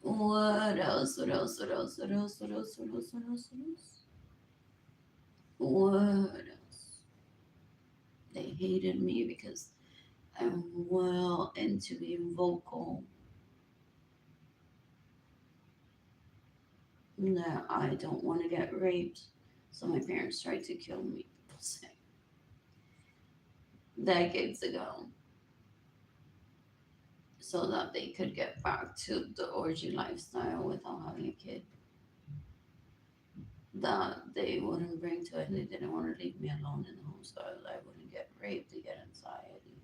What else? What else? What else? What else? What else? What else? What else? What else? What else? They hated me because I'm well into being vocal. That I don't want to get raped. So my parents tried to kill me, people say, decades ago, so that they could get back to the orgy lifestyle without having a kid. That they wouldn't bring to it. They didn't want to leave me alone in the home, so I wouldn't get raped to get anxiety.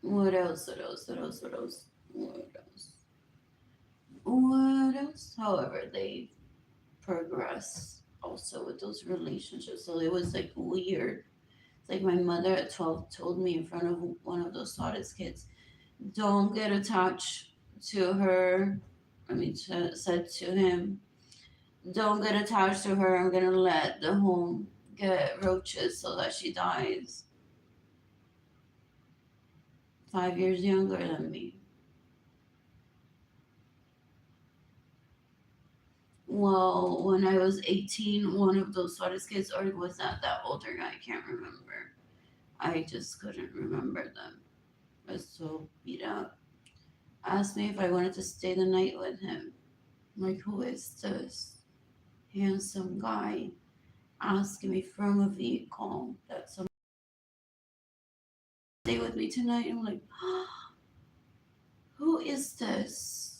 What else? What else? What else? What else? What else? What else? However, they progress also with those relationships. So it was like weird. It's like my mother at 12 told me in front of one of those Taurus kids, don't get attached to her. I mean, said to him, don't get attached to her. I'm going to let the home get roaches so that she dies. 5 years younger than me. Well, when I was 18, one of those Suarez kids, or was that older guy? I can't remember. I just couldn't remember them. I was so beat up. Asked me if I wanted to stay the night with him. Like, who is this handsome guy asking me from a vehicle that someone stay with me tonight? I'm like, who is this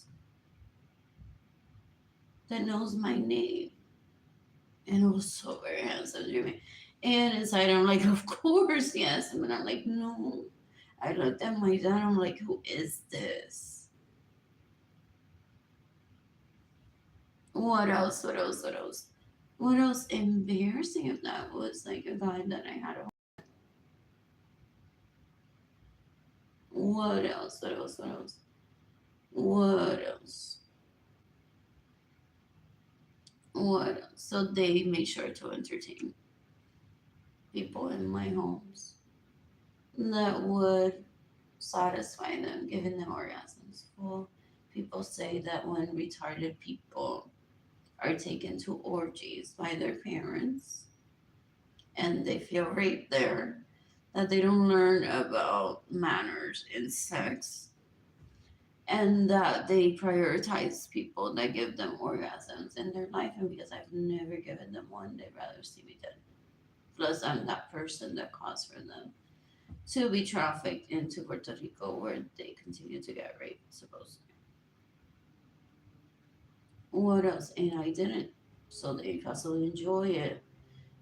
that knows my name? And it was so very handsome, Jimmy. And inside, I'm like, of course, yes. And I'm like, no. I looked at my dad. I'm like, who is this? What else? What else? What else? What else embarrassing if that was like a guy that I had? What else? What else? What else? What else? What else? So they made sure to entertain people in my homes that would satisfy them, giving them orgasms. Well, people say that when retarded people are taken to orgies by their parents and they feel raped there, that they don't learn about manners in sex and that they prioritize people that give them orgasms in their life. And because I've never given them one, they'd rather see me dead. Plus, I'm that person that caused for them to be trafficked into Puerto Rico where they continue to get raped, supposedly. What else? And I didn't. So they possibly enjoy it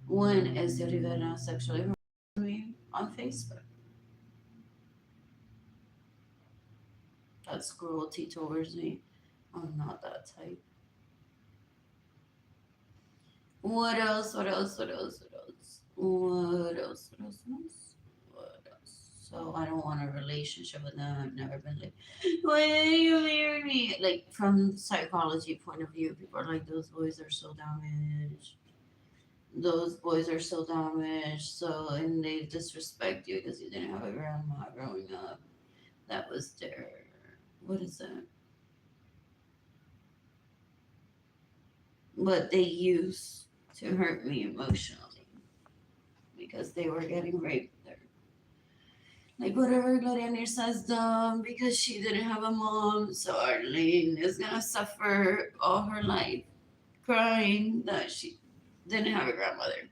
when Esther Rivera sexually harassed me on Facebook. That's cruelty towards me. I'm not that type. What else? What else? What else? What else? What else? What else? What else? What else? So I don't want a relationship with them. I've never been like, why did you marry me? Like from psychology point of view, people are like, those boys are so damaged. Those boys are so damaged. So and they disrespect you because you didn't have a grandma growing up. That was their what is that? What they use to hurt me emotionally because they were getting raped there. Like whatever Gloria says dumb because she didn't have a mom, so Arlene is gonna suffer all her life crying that she didn't have a grandmother.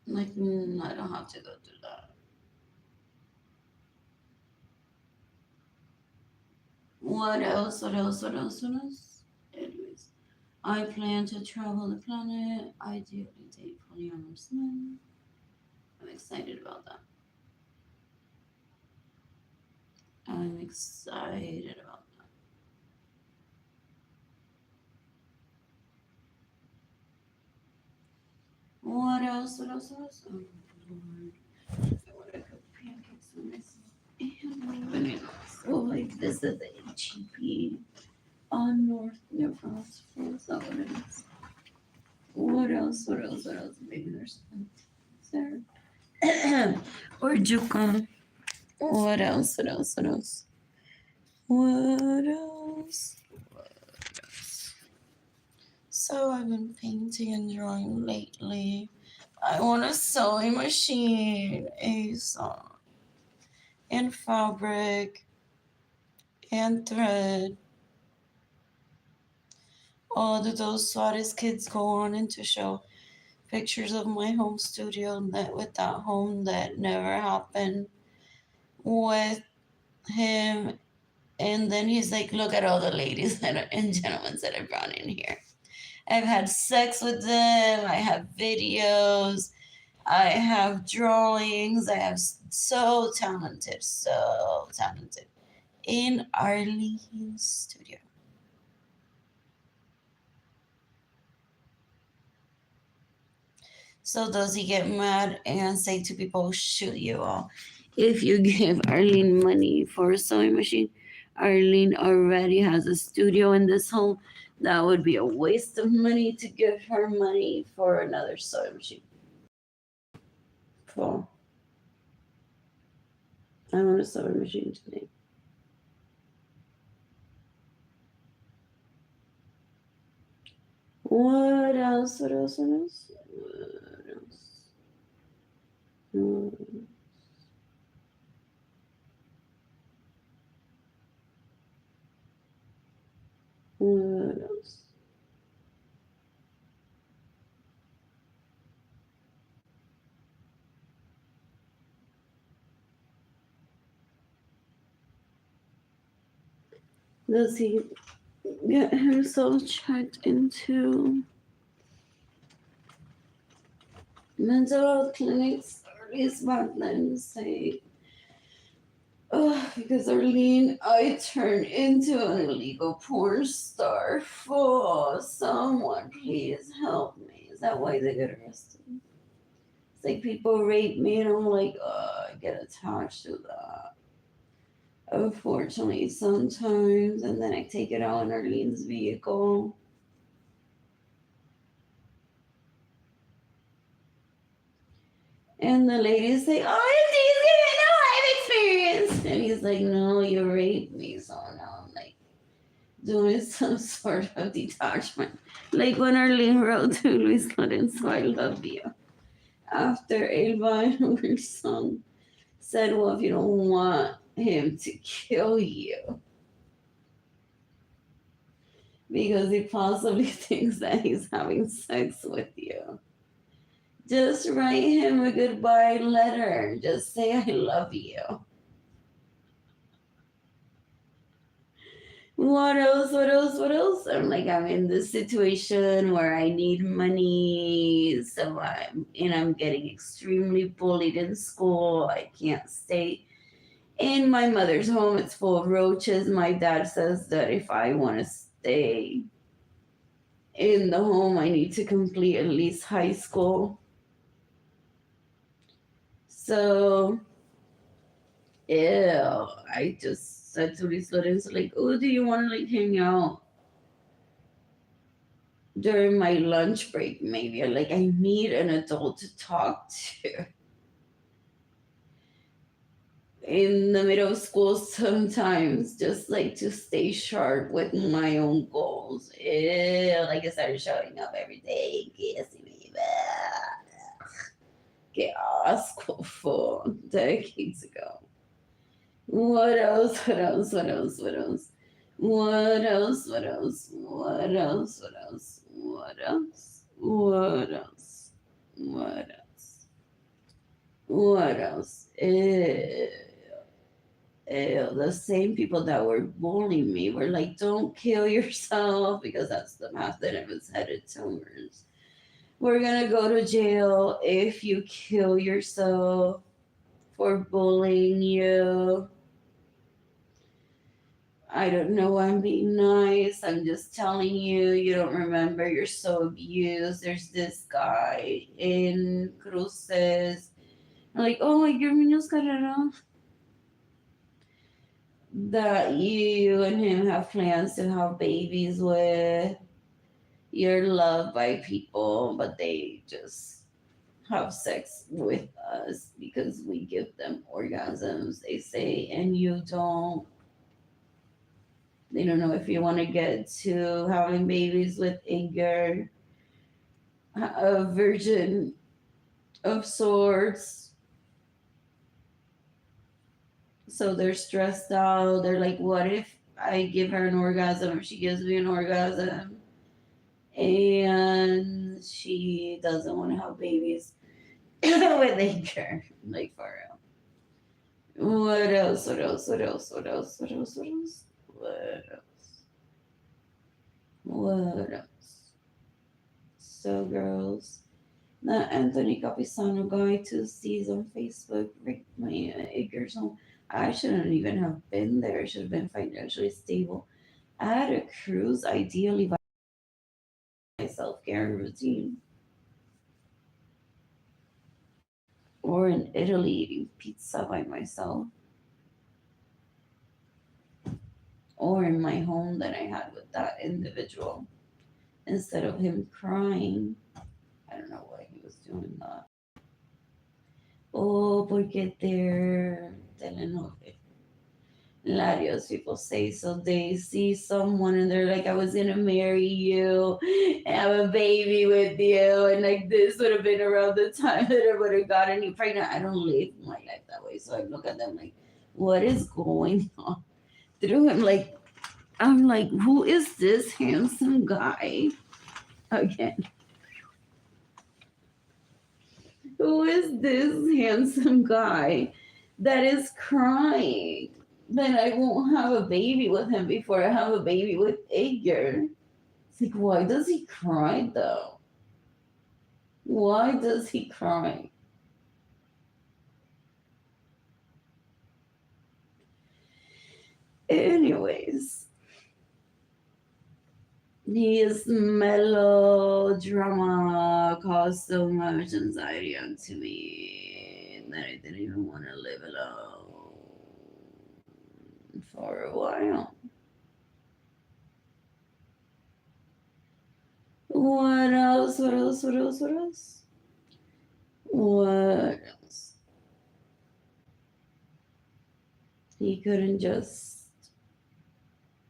Like I don't have to go through that. What else? What else? What else? What else? Anyways, I plan to travel the planet. Ideally, date polyamorous men. I'm excited about that. I'm excited about that. What else? What else? What else? Oh, Lord. I want to cook pancakes for myself. And bananas. Oh, like this is the HEB on North Nebraska. Is that what it is? What else? What else? What else? Maybe there's something there. Or Juka. What else? What else? What else? What else? So I've been painting and drawing lately. I want a sewing machine, a saw, and fabric, and thread. All of those Suarez kids go on and to show pictures of my home studio that with that home that never happened with him. And then he's like, look at all the ladies that are, and gentlemen that I brought in here. I've had sex with them. I have videos. I have drawings. I have so talented in Arlene's studio. So does he get mad and say to people, shoot you all? If you give Arlene money for a sewing machine, Arlene already has a studio in this home. That would be a waste of money to give her money for another sewing machine. Cool. I want a sewing machine today. What else? What else? What else? What else? Hmm, what else? Does he get himself checked into mental health clinics? Or at least back then, say, oh, because Arlene, I turned into an illegal porn star. Oh, someone please help me. Is that why they get arrested? It's like people rape me and I'm like, I get attached to that. Unfortunately, sometimes, and then I take it out in Arlene's vehicle. And the ladies say, oh, he's giving no, I've experienced. And he's like, no, you raped me. So now I'm like doing some sort of detachment. Like when Arlene wrote to Luis Lorenzo, I love you. After Elba and her son said, well, if you don't want him to kill you, because he possibly thinks that he's having sex with you, just write him a goodbye letter. Just say, I love you. What else? What else? What else? I'm like, I'm in this situation where I need money. I'm getting extremely bullied in school. I can't stay in my mother's home. It's full of roaches. My dad says that if I want to stay in the home, I need to complete at least high school. So, ew, I just said to these students, like, oh, do you want to like hang out during my lunch break? Maybe like I need an adult to talk to in the middle of school sometimes, just like to stay sharp with my own goals. Ew, like I started showing up every day, kissing me. Qué asco for decades ago. What else? What else? What else? What else? What else? What else? What else? What else? What else? What else? What else? What else? Ew. Ew. The same people that were bullying me were like, don't kill yourself because that's the method of his headed tumors. We're gonna go to jail if you kill yourself for bullying you. I don't know, I'm being nice. I'm just telling you, you don't remember. You're so abused. There's this guy in Cruces. I'm like, oh, my Guillermo's Carrera, that you and him have plans to have babies with. You're loved by people, but they just have sex with us because we give them orgasms, they say, and you don't. They don't know if you want to get to having babies with a virgin of sorts. So they're stressed out. They're like, what if I give her an orgasm or she gives me an orgasm and she doesn't want to have babies with Edgar? Like, for real. What else? What else? What else? What else? What else? What else? What else? What else? So, girls, the Anthony Capisano guy to sees on Facebook, Rick, my Edgar's home. I shouldn't even have been there. I should have been financially stable. I had a cruise, ideally by my self care routine, or in Italy eating pizza by myself, or in my home that I had with that individual instead of him crying. I don't know why he was doing that. Oh, porque they're telenovela. Larios people say so. They see someone and they're like, I was gonna marry you and have a baby with you, and like this would have been around the time that I would have gotten you pregnant. I don't live my life that way, so I look at them like, what is going on through him? Like, I'm like, who is this handsome guy again? Who is this handsome guy that is crying that I won't have a baby with him before I have a baby with Edgar? It's like, why does he cry though? Why does he cry? Anyways, his melodrama caused so much anxiety onto me that I didn't even want to live alone for a while. What else? What else? What else? What else? What else? He couldn't just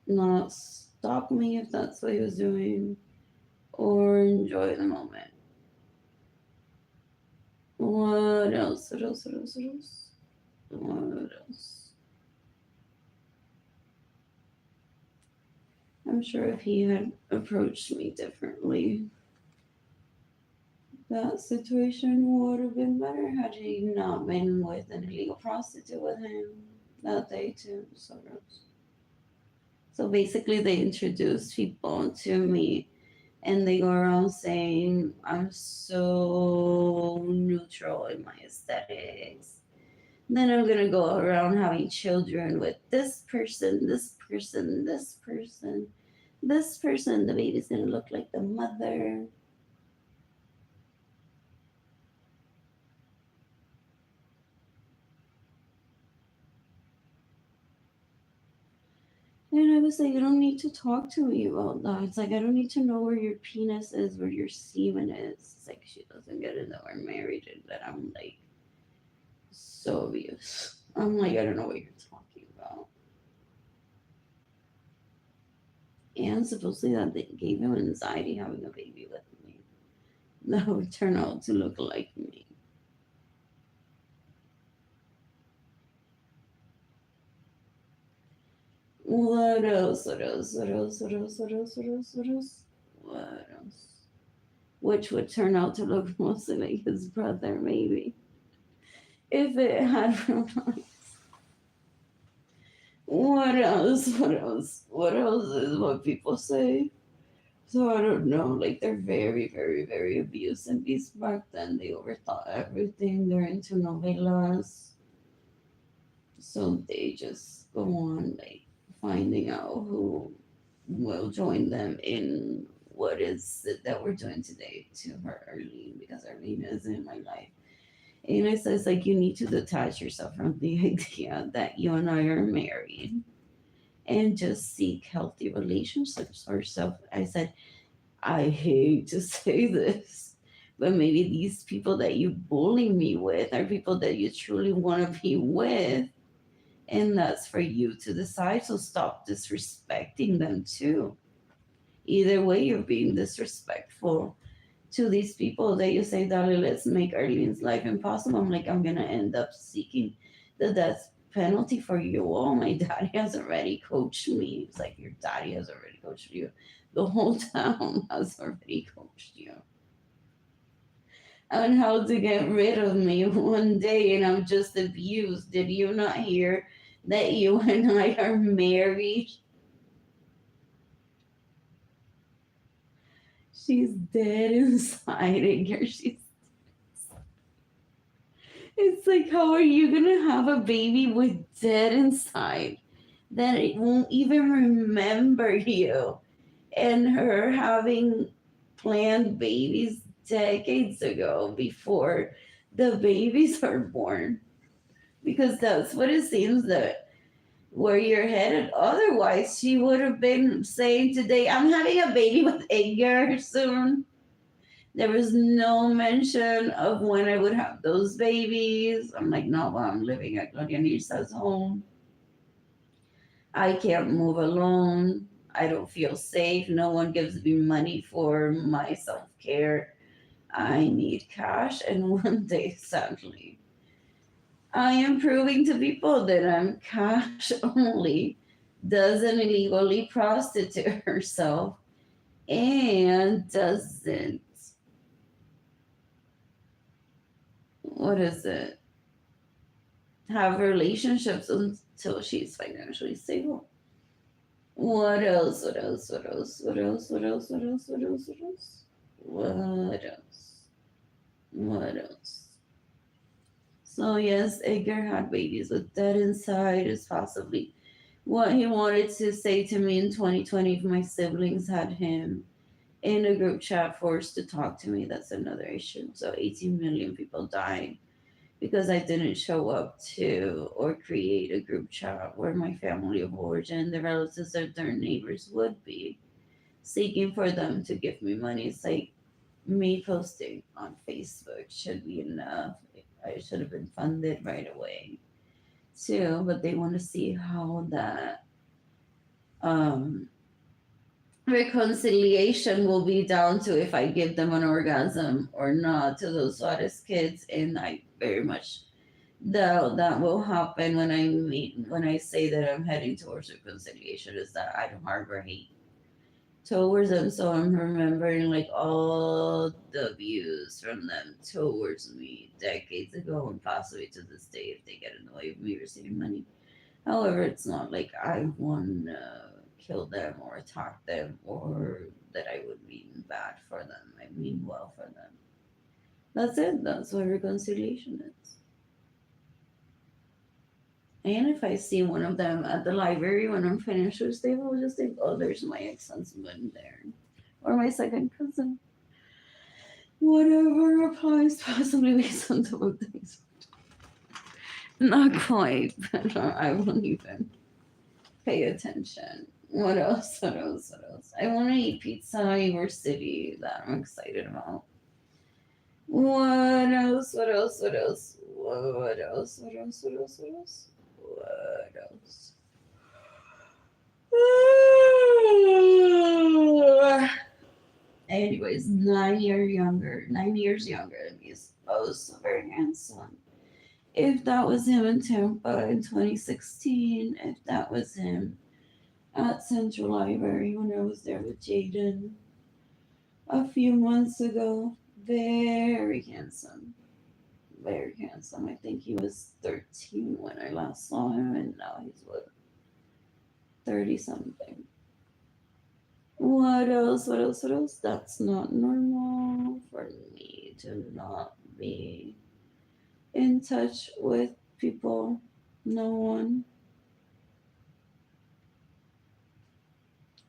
not stalk me if that's what he was doing or enjoy the moment. What else? What else? What else? What else? What else? I'm sure if he had approached me differently, that situation would have been better had he not been with an illegal prostitute with him that day too. So basically, they introduced people to me, and they go around saying I'm so neutral in my aesthetics. Then I'm gonna go around having children with this person, this person, this person, this person. The baby's gonna look like the mother. And I was like, you don't need to talk to me about that. It's like, I don't need to know where your penis is, where your semen is. It's like, she doesn't get it that we're married and that I'm like so abused. I'm like, I don't know what you're talking about. And supposedly that they gave him anxiety having a baby with me. That would turn out to look like me. What else? What else? What else? What else? What else? What else? What else? What else? Which would turn out to look mostly like his brother, maybe. If it had real eyes. What else? What else? What else is what people say? So I don't know. Like they're very, very, very abusive. These back then they overthought everything. They're into novelas, so they just go on like finding out who will join them in what is it that we're doing today to her Arlene, because Arlene is in my life. And it says like you need to detach yourself from the idea that you and I are married and just seek healthy relationships for yourself. I said, I hate to say this, but maybe these people that you bully me with are people that you truly want to be with. And that's for you to decide. So stop disrespecting them too. Either way, you're being disrespectful to these people that you say, Dali, let's make Arlene's life impossible. I'm like, I'm going to end up seeking the death penalty for you. Oh, my daddy has already coached me. It's like, your daddy has already coached you. The whole town has already coached you on how to get rid of me one day, and I'm just abused. Did you not hear that you and I are married? She's dead inside, and she's. It's like, how are you gonna have a baby with dead inside that it won't even remember you? And her having planned babies decades ago before the babies are born, because that's what it seems that where you're headed. Otherwise, she would have been saying today, I'm having a baby with Edgar soon. There was no mention of when I would have those babies. I'm like, no, well, I'm living at Gloria Nirsa's home. I can't move alone. I don't feel safe. No one gives me money for my self care. I need cash. And one day, sadly, I am proving to people that I'm cash only, doesn't illegally prostitute herself, and doesn't, what is it, have relationships until she's financially stable. What else? What else? What else? What else? What else? What else? What else? What else? What else? What else? So yes, Edgar had babies with dead inside is possibly what he wanted to say to me in 2020 if my siblings had him in a group chat forced to talk to me. That's another issue. So 18 million people died because I didn't show up to or create a group chat where my family of origin, the relatives of their neighbors would be seeking for them to give me money. It's like me posting on Facebook should be enough. I should have been funded right away too, but they want to see how that um, reconciliation will be down to if I give them an orgasm or not to those Suarez kids, and I very much doubt that will happen when I meet when I say that I'm heading towards reconciliation. Is that I don't harbor hate towards them, so I'm remembering like all the views from them towards me decades ago and possibly to this day if they get in the way of me receiving money. However, it's not like I want to kill them or attack them or that I would mean bad for them. I mean well for them. That's it. That's what reconciliation is. And if I see one of them at the library when I'm finished with they will just think, oh, there's my ex husband there. Or my second cousin. Whatever applies possibly based on the book things. Not quite, but I won't even pay attention. What else? What else? What else? I want to eat pizza Ybor City that I'm excited about. What else? What else? What else? What else? What else? What else? What else? What else? Anyways, 9 years younger than me is also very handsome. If that was him in Tampa in 2016, if that was him at Central Library when I was there with Jayden a few months ago, very handsome. Very handsome. I think he was 13 when I last saw him, and now he's what, 30 something. What else? What else? What else? That's not normal for me to not be in touch with people. No one.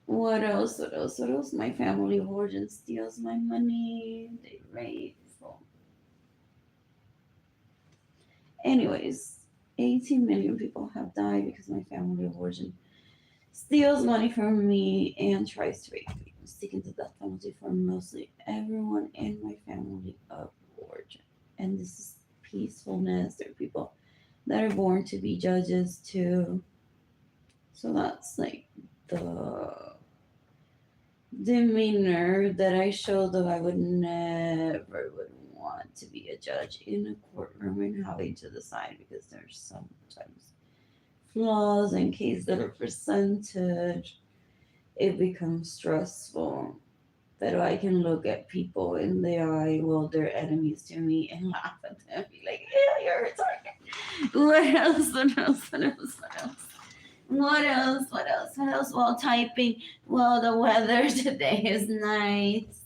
What else? What else? What else? My family of origin steals my money. They rape. Anyways, 18 million people have died because my family of origin steals money from me and tries to rape me. I'm seeking the death penalty for mostly everyone in my family of origin. And this is peacefulness. There are people that are born to be judges too. So that's like the demeanor that I show, though I would never would want to be a judge in a courtroom and having to decide because there's sometimes flaws in case that are percentage. It becomes stressful. But I can look at people in the eye while they're enemies to me and laugh at them, be like, yeah, you're retarded. What else? What else? What else? What else? What else? What else? What else? While typing, well, the weather today is nice.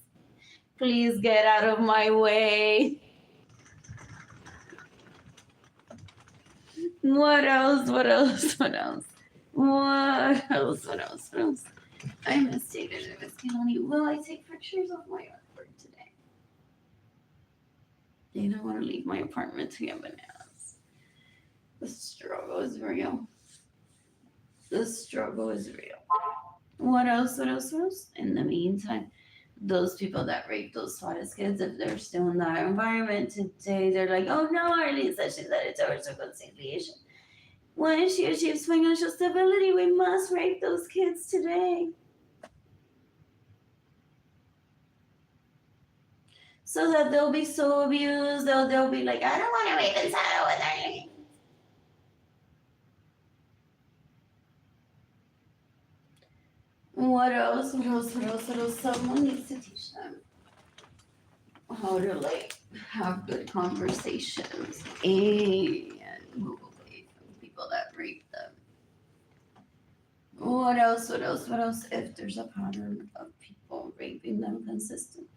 Please get out of my way. What else? What else? What else? What else? What else? What else? I miss Jayden and Keilany. Will I take pictures of my artwork today? They don't want to leave my apartment to get bananas. The struggle is real. The struggle is real. What else? What else? What else? In the meantime, those people that rape those Suarez kids, if they're still in that environment today, they're like, oh no, Arlene said she's headed towards reconciliation. When she achieves financial stability, we must rape those kids today. So that they'll be so abused, they'll be like, I don't want to rape inside with Arlene. What else? What else? What else? What else? Someone needs to teach them how to like have good conversations and move away from people that rape them. What else? What else? What else? If there's a pattern of people raping them consistently.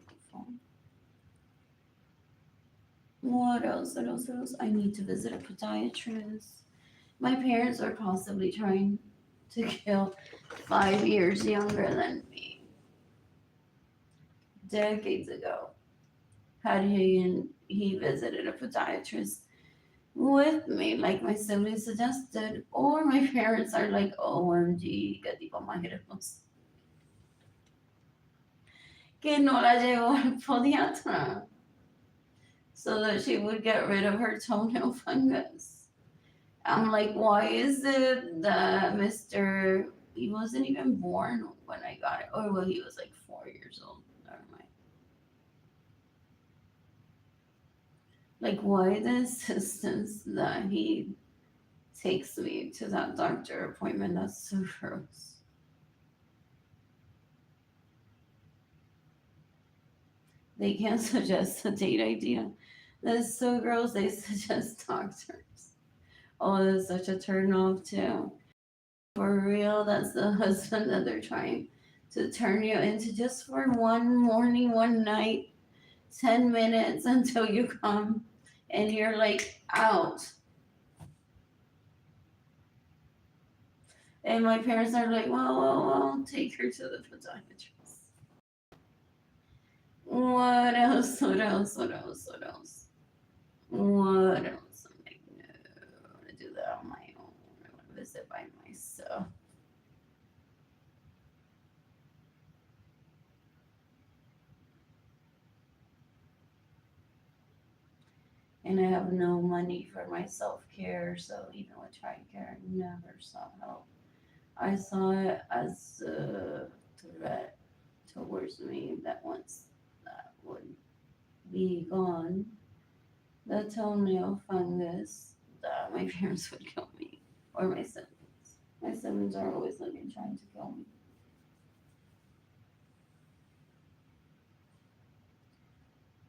What else? What else? What else? I need to visit a podiatrist. My parents are possibly trying to kill 5 years younger than me. Decades ago, had he visited a podiatrist with me, like my siblings suggested, or my parents are like, OMG, qué tipo más hermoso. Que no la llevó al podiatra so that she would get rid of her toenail fungus. I'm like, why is it that Mr. He wasn't even born when I got it, or well, he was like 4 years old. Never mind. Like, why the insistence that he takes me to that doctor appointment? That's so gross. They can't suggest a date idea. That's so gross. They suggest doctors. Oh, that's such a turn off too. For real, that's the husband that they're trying to turn you into just for one morning, one night, 10 minutes until you come and you're like out. And my parents are like, well, take her to the podiatrist. What else? What else? What else? What else? What else? I'm like, no, I want to do that on my own. I want to visit by myself. And I have no money for my self care, so even with TRICARE, I never saw help. I saw it as a threat towards me that once that would be gone, the toenail fungus, that my parents would kill me or my siblings. My siblings are always looking, trying to kill me.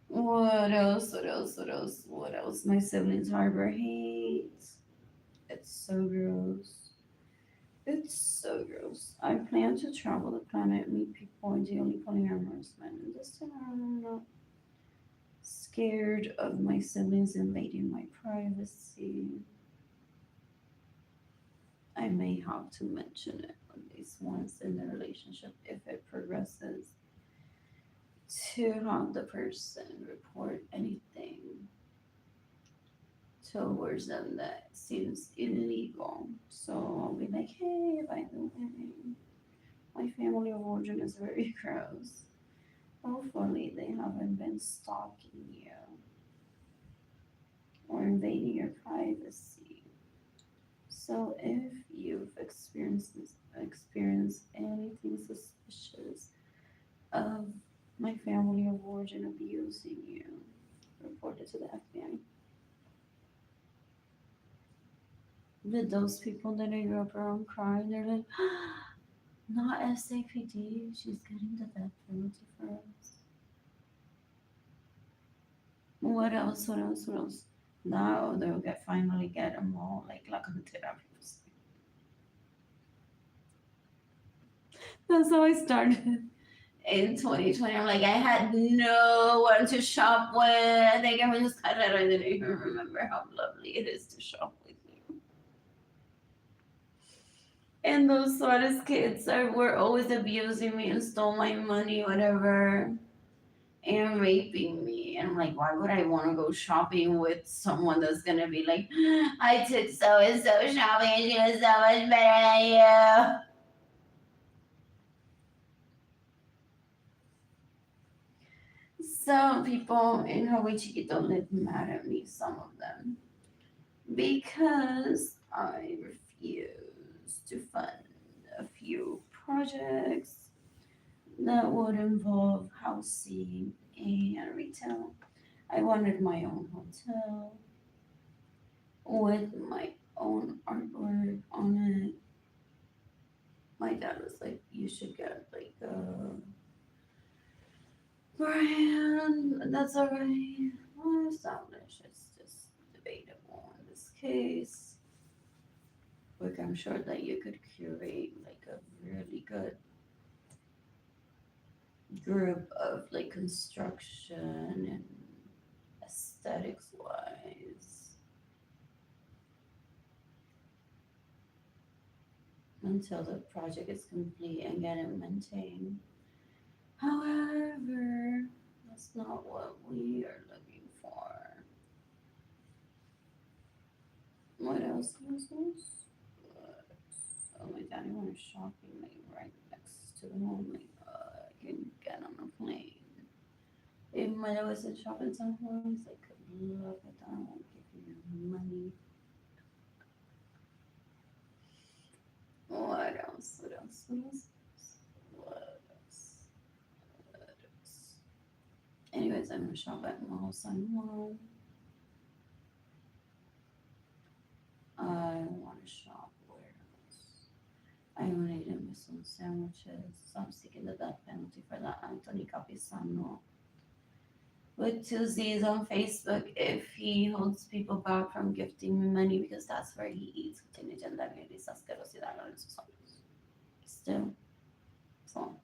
What else? What else? What else? What else? My siblings harbor hate. It's so gross. It's so gross. I plan to travel the planet, meet people, ideally polyamorous men, and this time I'm not scared of my siblings invading my privacy. I may have to mention it at least once in the relationship if it progresses to have the person report anything towards them that seems illegal. So I'll be like, hey, by the way, my family of origin is very gross. Hopefully, they haven't been stalking you or invading your privacy. So if you've experienced anything suspicious of my family of origin abusing you, report it to the FBI. But those people that I grew up around cry, they're like, not SAPD, she's getting the death penalty for us. What else? What else? What else? Now they'll finally get them all like la cantera. That's how I started in 2020. I'm like, I had no one to shop with. I think I was just Carrera. I didn't even remember how lovely it is to shop with you. And those Suarez kids were always abusing me and stole my money, whatever, and raping me. And I'm like, why would I want to go shopping with someone that's gonna be like, I took so and so shopping and she was so much better than you? Some people in Hawaii Chiquito live mad at me, some of them, because I refuse to fund a few projects that would involve housing and retail. I wanted my own hotel with my own artwork on it. My dad was like, "You should get like a brand that's already well established." It's just debatable in this case. Like, I'm sure that you could curate like a really good group of like construction and aesthetics wise until the project is complete and get it maintained. However, that's not what we are looking for. What else? What else? What else? So my daddy went shopping like right next to home. Like I can get on a plane. If my dad was in shopping somewhere, he's like, look at that. I won't give you your money. What else? What else? What else? What else? What else? Anyways, I'm gonna shop at Mall San Juan. I want to shop where else? I want to eat me some sandwiches. So I'm seeking the death penalty for that Anthony Capisano with two Z's on Facebook if he holds people back from gifting me money because that's where he eats. Tiene legendaria y esa asquerosidad en sus ojos. Still, so.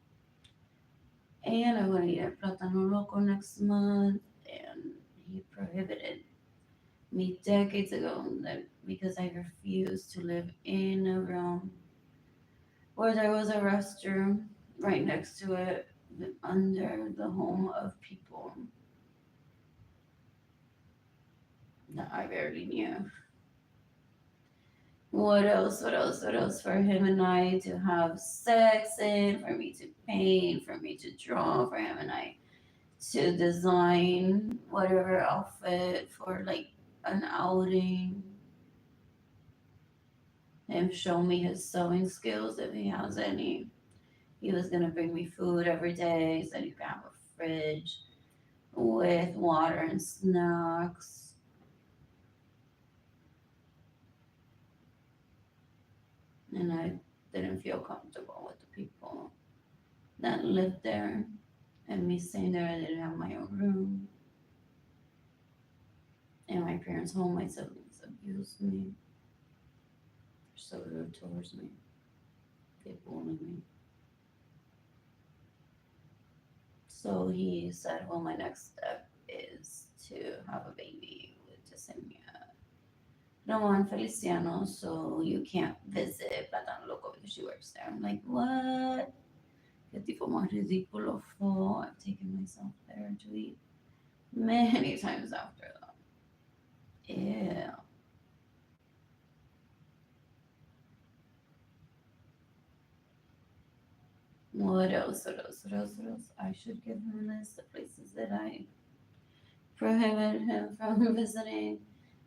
And I'm going to eat at Plátano Loco next month. And he prohibited me decades ago that because I refused to live in a room where there was a restroom right next to it under the home of people that I barely knew. What else? What else? What else? For him and I to have sex in, for me to paint, for me to draw, for him and I to design whatever outfit for like an outing. Him show me his sewing skills if he has any. He was gonna bring me food every day, said he could have a fridge with water and snacks. And I didn't feel comfortable with the people that lived there. And me staying there, I didn't have my own room. In my parents' home, my siblings abused me. They're so rude towards me. They bully me. So he said, well, my next step is to have a baby with Jasenia. Roman Feliciano, so you can't visit Platan Loco because she works there. I'm like, what? Qué tipo más ridículo fue. I've taken myself there to eat many times after that. Yeah. What else? What else? What else? What else? I should give him a list of places that I prohibit him from visiting.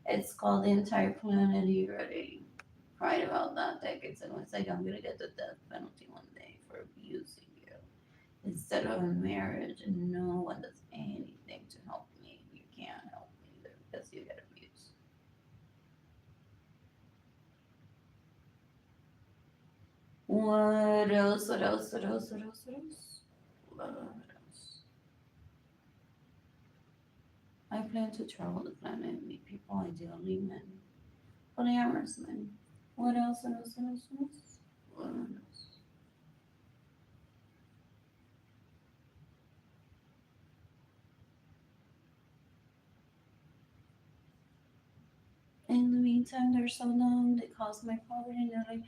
It's called The Entire Planet. He already cried about that decades ago. It's like, I'm going to get the death penalty one day for abusing you. Instead of a marriage, and no one does anything to help me. You can't help me either because you get abused. What else? What else? What else? What else? What else? What else? I plan to travel the planet and meet people, ideally men. Polyamorous men. What else? What else? What else? What else? What else? In the meantime, they're so dumb. They cause my poverty. And they're like,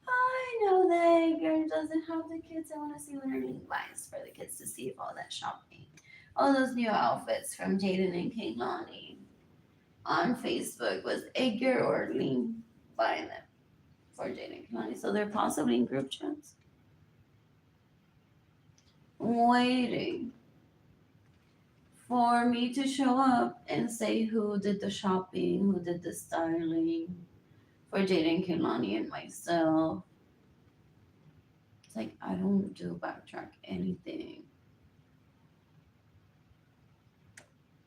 I know that girl doesn't have the kids. I want to see what her link buys for the kids to see if all that shopping. All those new outfits from Jayden and Keilany on Facebook was Edgar or Arlene buying them for Jayden and Keilany. So they're possibly in group chats. Waiting for me to show up and say who did the shopping, who did the styling, for Jayden, Keilany, and myself. It's like I don't do backtrack anything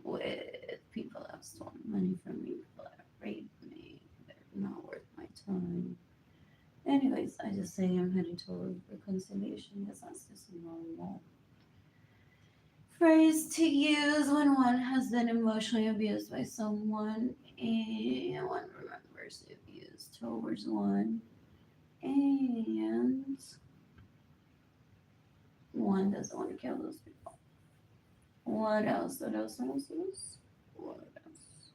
with people that have stolen money from me, people that have raped me. They're not worth my time. Anyways, I just say I'm heading toward reconciliation because that's just a normal phrase to use when one has been emotionally abused by someone and one remembers the abuse towards one and one doesn't want to kill those people. What else? What else? What else? What else? What else?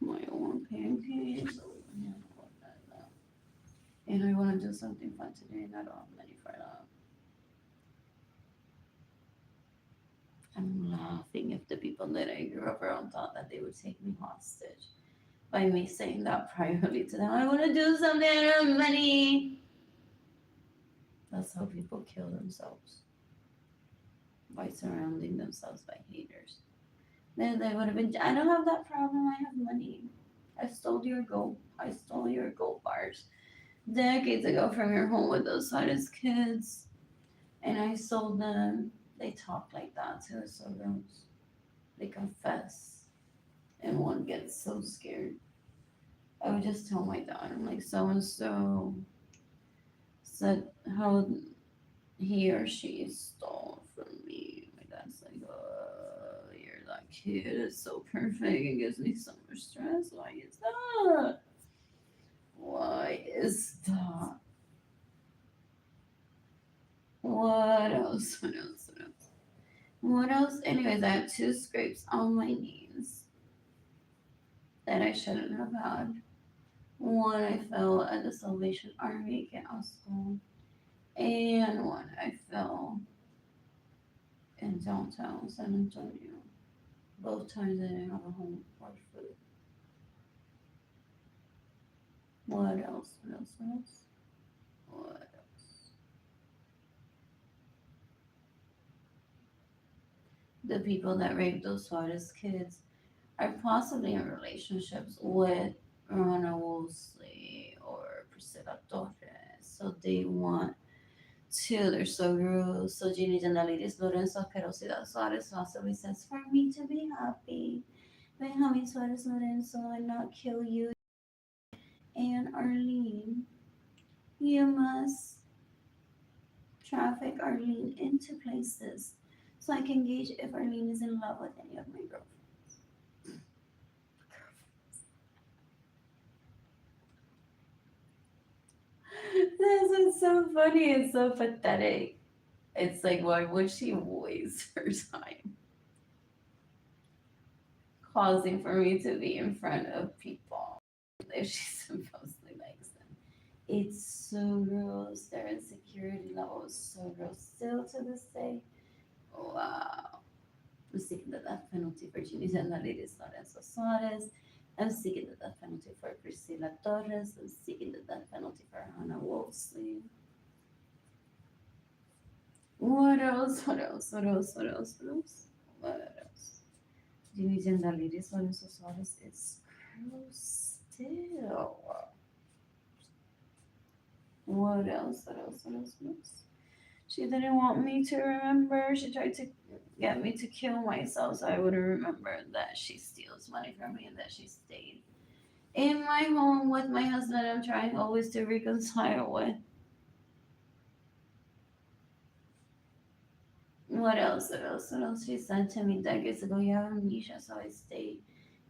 My own pancakes. Oh, yeah, what that. And I want to do something fun today and I don't have money for that. I'm laughing if the people that I grew up around thought that they would take me hostage by me saying that privately to them. I want to do something, I don't have money. That's how people kill themselves by surrounding themselves by haters. Then they would have been. I don't have that problem. I have money. I stole your gold. I stole your gold bars decades ago from your home with those hottest kids, and I sold them. They talk like that too. It's so gross. They confess, and one gets so scared. I would just tell my dad, I'm like, so and so said how he or she stole from me. My dad's like, oh, you're that kid. It's so perfect. It gives me so much stress. Why is that? Why is that? What else? What else? What else? What else? Anyways, I have two scrapes on my knees that I shouldn't have had. One I fell at the Salvation Army at school, and one I fell in downtown San Antonio. Both times I didn't have a home or food. What else? What else? What else? What else? The people that rape those hardest kids are possibly in relationships with Rona Wolseley or Priscilla Torres. So they want to, they're so rude. So Ginny Jandalides Lorenzo Querosidad Suarez possibly says, for me to be happy, Benjamin Suarez Lorenzo and not kill you and Arlene, you must traffic Arlene into places so I can gauge if Arlene is in love with any of my girlfriends. This is so funny. It's so pathetic. It's like, why would she waste her time causing for me to be in front of people if she supposedly likes them? It's so gross. Their insecurity level is so gross still to this day. Wow. I'm seeking the death penalty for Ginny Ladies Lorenzo Suarez. I'm seeking the death penalty for Priscilla Torres. I'm seeking the death penalty for Hannah Wolseley. What else? What else? What else? What else? What else? What else? Ginny Ladies Lorenzo Suarez is gross still. What else? What else? What else? What else? She didn't want me to remember. She tried to get me to kill myself so I wouldn't remember that she steals money from me and that she stayed in my home with my husband. I'm trying always to reconcile with. What else? What else? What else? She said to me decades ago, you have amnesia, so I stay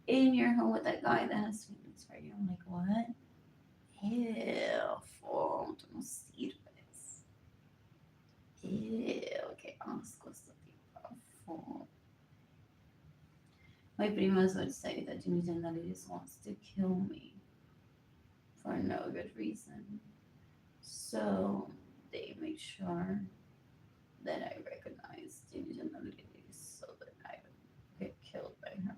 in your home with that guy that has feelings for you. I'm like, what? Ew, full. Tu não sirves. Ew, que asco essa tipa. Full. My primas would say that Jimmy Jandalides wants to kill me for no good reason. So they make sure that I recognize Jimmy Jandalides so that I don't get killed by her.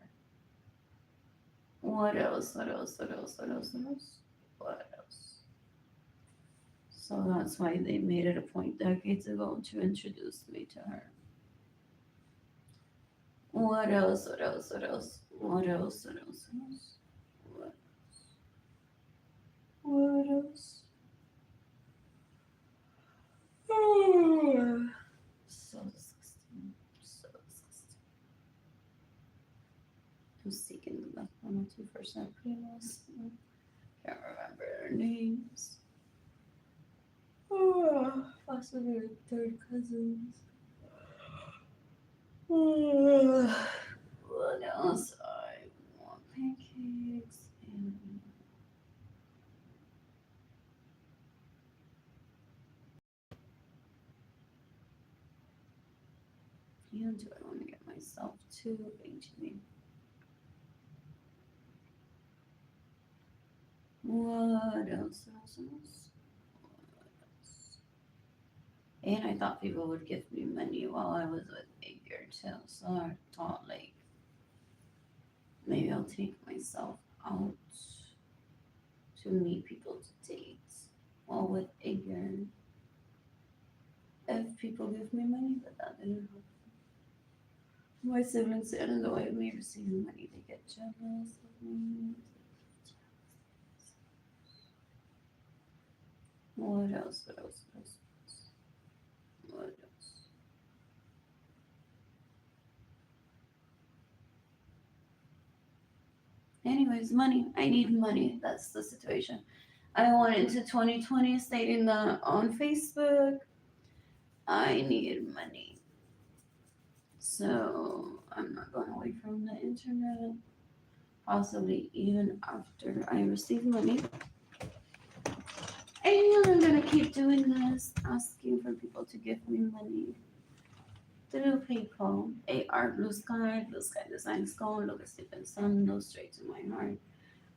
What else? What else? What else? What else? What else? What else? So that's why they made it a point decades ago to introduce me to her. What else? What else? What else? What else? What else? What else? What, what else? So disgusting. So disgusting. I'm seeking the death penalty for some criminals. Can't remember their names. Possibly their third cousins. What else? I want pancakes and and do I want to get myself to HB? What else? What else? What else? What else? And I thought people would give me money while I was with Edgar too. So I thought like maybe I'll take myself out to meet people to date while with Edgar. If people give me money, but that didn't happen. My siblings said in the way of me receiving money, they get jealous of me. What else? What else? What else? What else? Anyways, money. I need money. That's the situation. I went into 2020 stating that on Facebook, I needed money. So I'm not going away from the internet. Possibly even after I receive money. And I'm gonna keep doing this, asking for people to give me money through PayPal. AR Blue Sky Designs Go, Lucas Stevenson, No Straight to My Heart.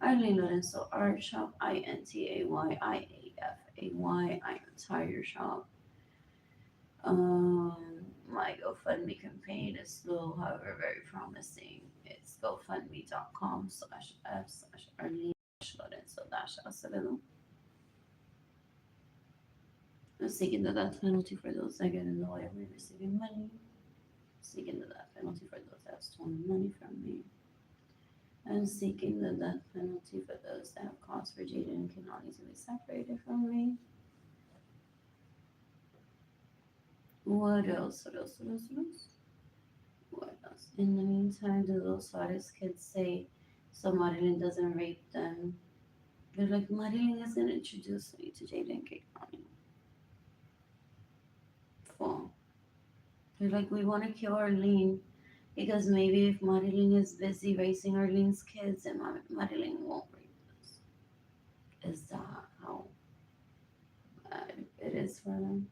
Arlene Lorenzo Art Shop, INTAYIAFAY, I am Tire Shop. My GoFundMe campaign is slow, however, very promising. It's gofundme.com slash f slash Arlene Lorenzo dash Acevedo. I'm seeking the death penalty for those that get in the way of me receiving money. Seeking the death penalty for those that have stolen money from me. I'm seeking the death penalty for those that have caused for Jayden and Keilany to be separated from me. What else? What else? What else? What else? What else? In the meantime, do those Suarez kids say so Marilyn doesn't rape them? They're like, Marilyn is going to introduce me to Jayden and Keilany. Well, they're like, we want to kill Arlene because maybe if Marilyn is busy raising Arlene's kids, then Marilyn won't rape us. Is that how bad it is for them?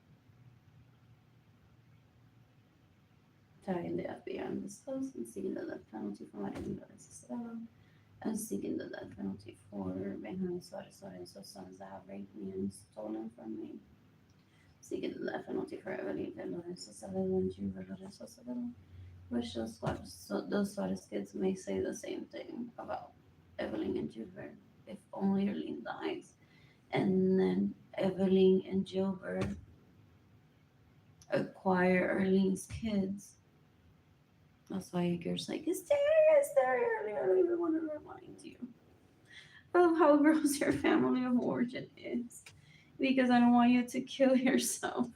Tagging the FBI on this post and seeking the death penalty for Marilyn Lorenzo and seeking the death penalty for Benjamin Suarez Lorenzo sons that have raped me and stolen from me. Seeking the death penalty for Evelyn Lorenzo Acevedo and Juve Lorenzo Acevedo. Wish those Suarez kids may say the same thing about Evelyn and Gilbert. If only Arlene dies. And then Evelyn and Gilbert acquire Arlene's kids. That's why Edgar's like, hysteria. I don't even want to remind you of how gross your family of origin is. Because I don't want you to kill yourself.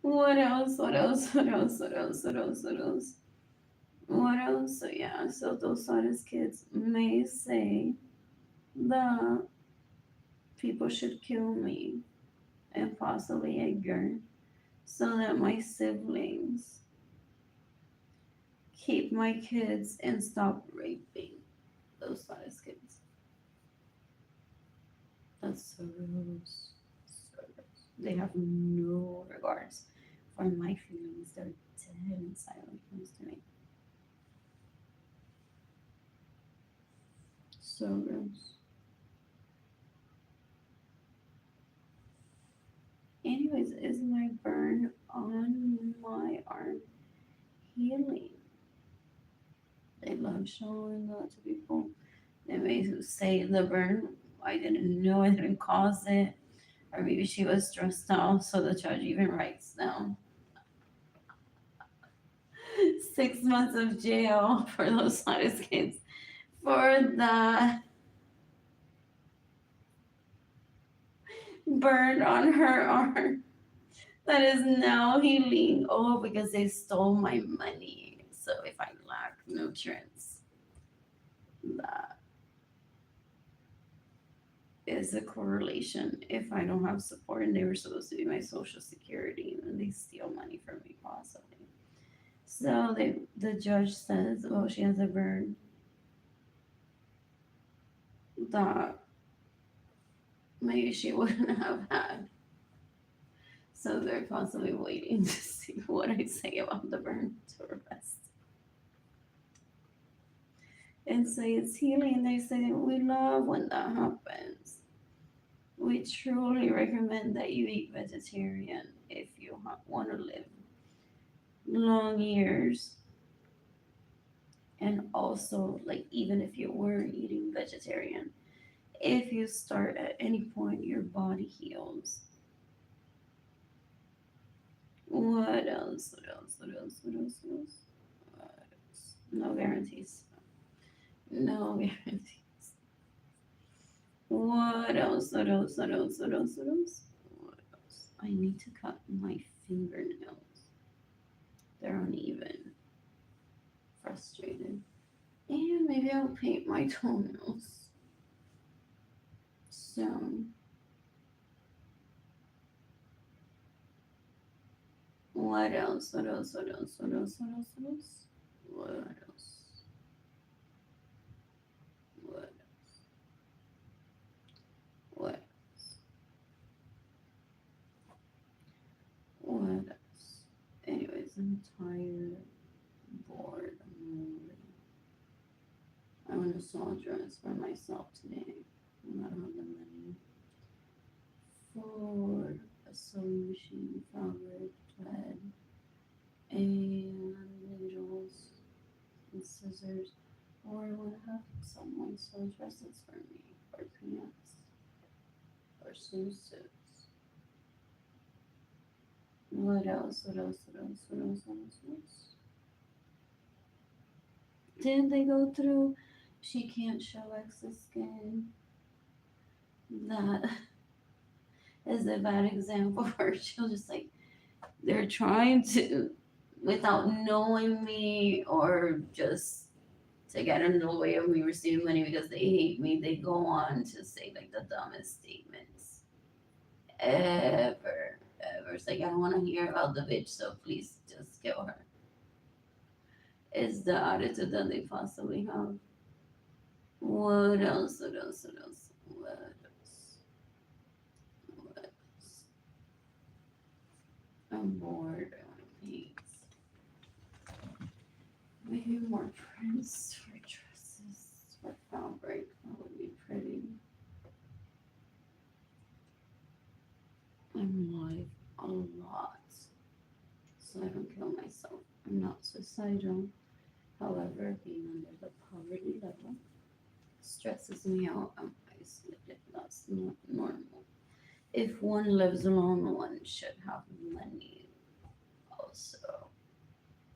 What else? What else? What else? What else? What else? What else? What else? So yeah, so those honest kids may say that people should kill me and possibly Edgar so that my siblings keep my kids and stop raping those honest kids. That's so gross. So gross. They have no regards for my feelings. They're dead inside when it comes to me. So gross. Anyways, is my burn on my arm healing? They love showing that to people. They may say the burn, I didn't know, I didn't cause it. Or maybe she was stressed out, so the judge even writes down. 6 months of jail for those hottest kids for the burn on her arm that is now healing. Oh, because they stole my money. So if I lack nutrients, that is a correlation. If I don't have support, and they were supposed to be my social security, and they steal money from me possibly. So the judge says, well, she has a burn that maybe she wouldn't have had. So they're possibly waiting to see what I say about the burn to arrest and say it's healing. They say we love when that happens. We truly recommend that you eat vegetarian if you want to live long years. And also, like, even if you were eating vegetarian, if you start at any point, your body heals. What else? What else? What else? What else? What else? What else? No guarantees. No guarantees. What else? What else? What else? What else? What else? What else? I need to cut my fingernails. They're uneven. Frustrated. And maybe I'll paint my toenails. So, what else? What else? What else? What else? What else? What else? What else? What? What? What else? Anyways, I'm tired, bored, I'm lonely. I want to sew a dress for myself today. I don't have the money for a sewing machine, fabric, thread, and needles and scissors. Or I want to have someone sew dresses for me, or pants, or swimsuits. What else? What else? What else? What else? What else? What else? Didn't they go through? She can't show excess skin. That is a bad example for her. She'll just like they're trying to, without knowing me or just to get in the way of me receiving money because they hate me, they go on to say like the dumbest statements ever, ever. It's like I don't want to hear about the bitch, so please just kill her. Is the attitude that they possibly have. What else? What else? What else? What else? What else? I'm bored. I want to paint. Maybe more prints for dresses for fabric. That would be pretty. I'm live a lot, so I don't kill myself. I'm not suicidal. However, being under the poverty level stresses me out. I'm isolated. That's not normal. If one lives alone, one should have money also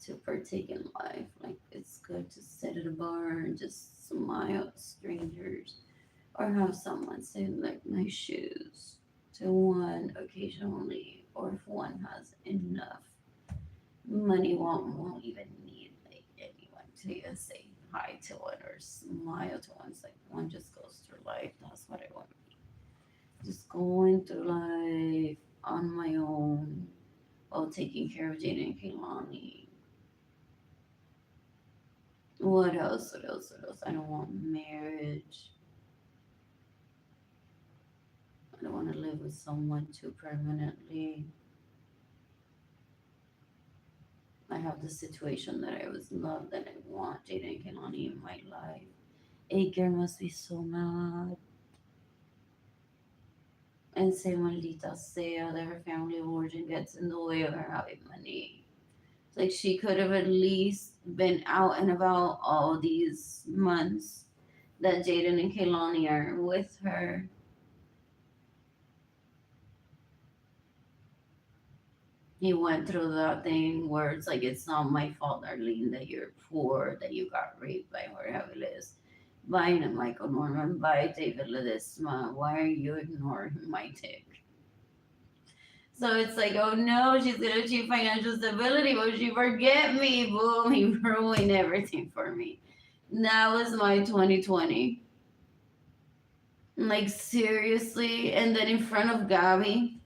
to partake in life. Like it's good to sit at a bar and just smile at strangers or have someone say like nice shoes to one occasionally, or if one has enough money, won't even need like anyone to say hi to one or smile to one. It's like one just goes through life. That's what I want to be. Just going through life on my own while taking care of Jayden and Keilany. What else? What else? What else? I don't want marriage. I don't want to live with someone too permanently. I have the situation that I was loved that I want Jayden and Keilany in my life. Aker must be so mad and say maldita sea that her family of origin gets in the way of her having money. It's like she could have at least been out and about all these months that Jayden and Keilany are with her. He went through the thing where it's like, it's not my fault, Arlene, that you're poor, that you got raped by Jorge Aviles, by Michael Norman, by David Ledesma. Why are you ignoring my dick? So it's like, oh no, she's gonna achieve financial stability, but she forget me. Boom, he ruined everything for me. That was my 2020. Like seriously, and then in front of Gabby,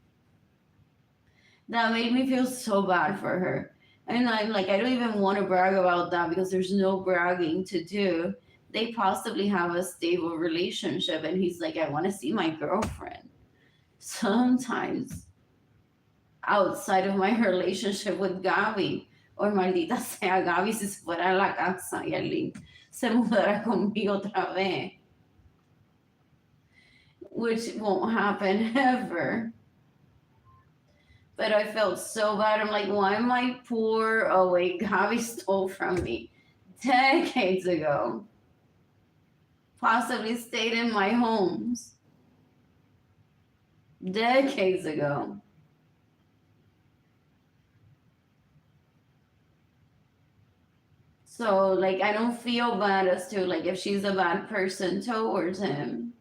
that made me feel so bad for her. And I'm like, I don't even want to brag about that because there's no bragging to do. They possibly have a stable relationship, and he's like, I want to see my girlfriend. Sometimes outside of my relationship with Gaby, or maldita sea Gaby si se fuera a la casa y Arlene se mudara conmigo otra vez, which won't happen ever. But I felt so bad. I'm like, why am I poor? Oh wait, Gaby stole from me decades ago. Possibly stayed in my homes decades ago. So like, I don't feel bad as to like if she's a bad person towards him.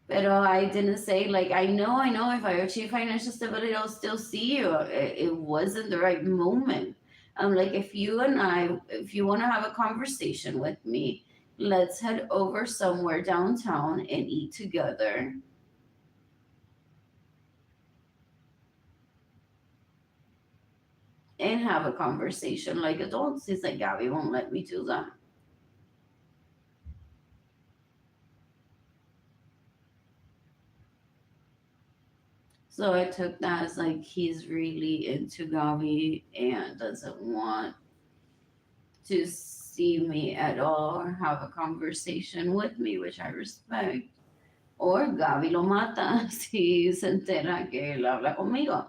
But I didn't say like, I know if I achieve financial stability I'll still see you. It wasn't the right moment. I'm like, if you want to have a conversation with me, let's head over somewhere downtown and eat together. And have a conversation like adults. He's like, Gabby won't let me do that. So I took that as like, he's really into Gabby and doesn't want to see me at all or have a conversation with me, which I respect. Or Gaby lo mata si se entera que él habla conmigo.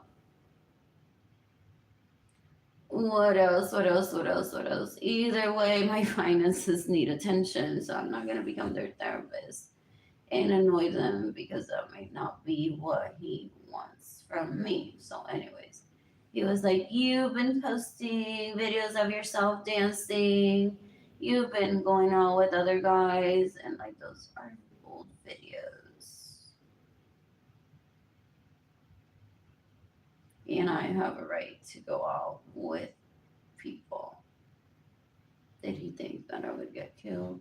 What else? What else? What else? What else? Either way, my finances need attention, so I'm not going to become their therapist and annoy them because that may not be what he wants from me. So, anyways, he was like, you've been posting videos of yourself dancing. You've been going out with other guys. And like, those are old videos. And I have a right to go out with people. Did he think that I would get killed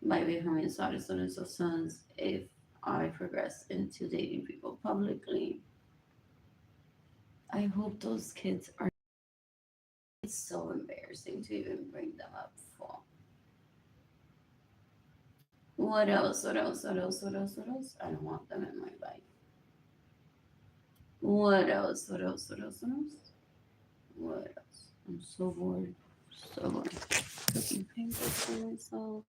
by becoming status on his sons if I progress into dating people publicly? I hope those kids are. It's so embarrassing to even bring them up for. What else? What else? What else? What else? What else? I don't want them in my life. What else? What else? What else? What else? What else? I'm so bored. So bored. Cooking pancakes for myself.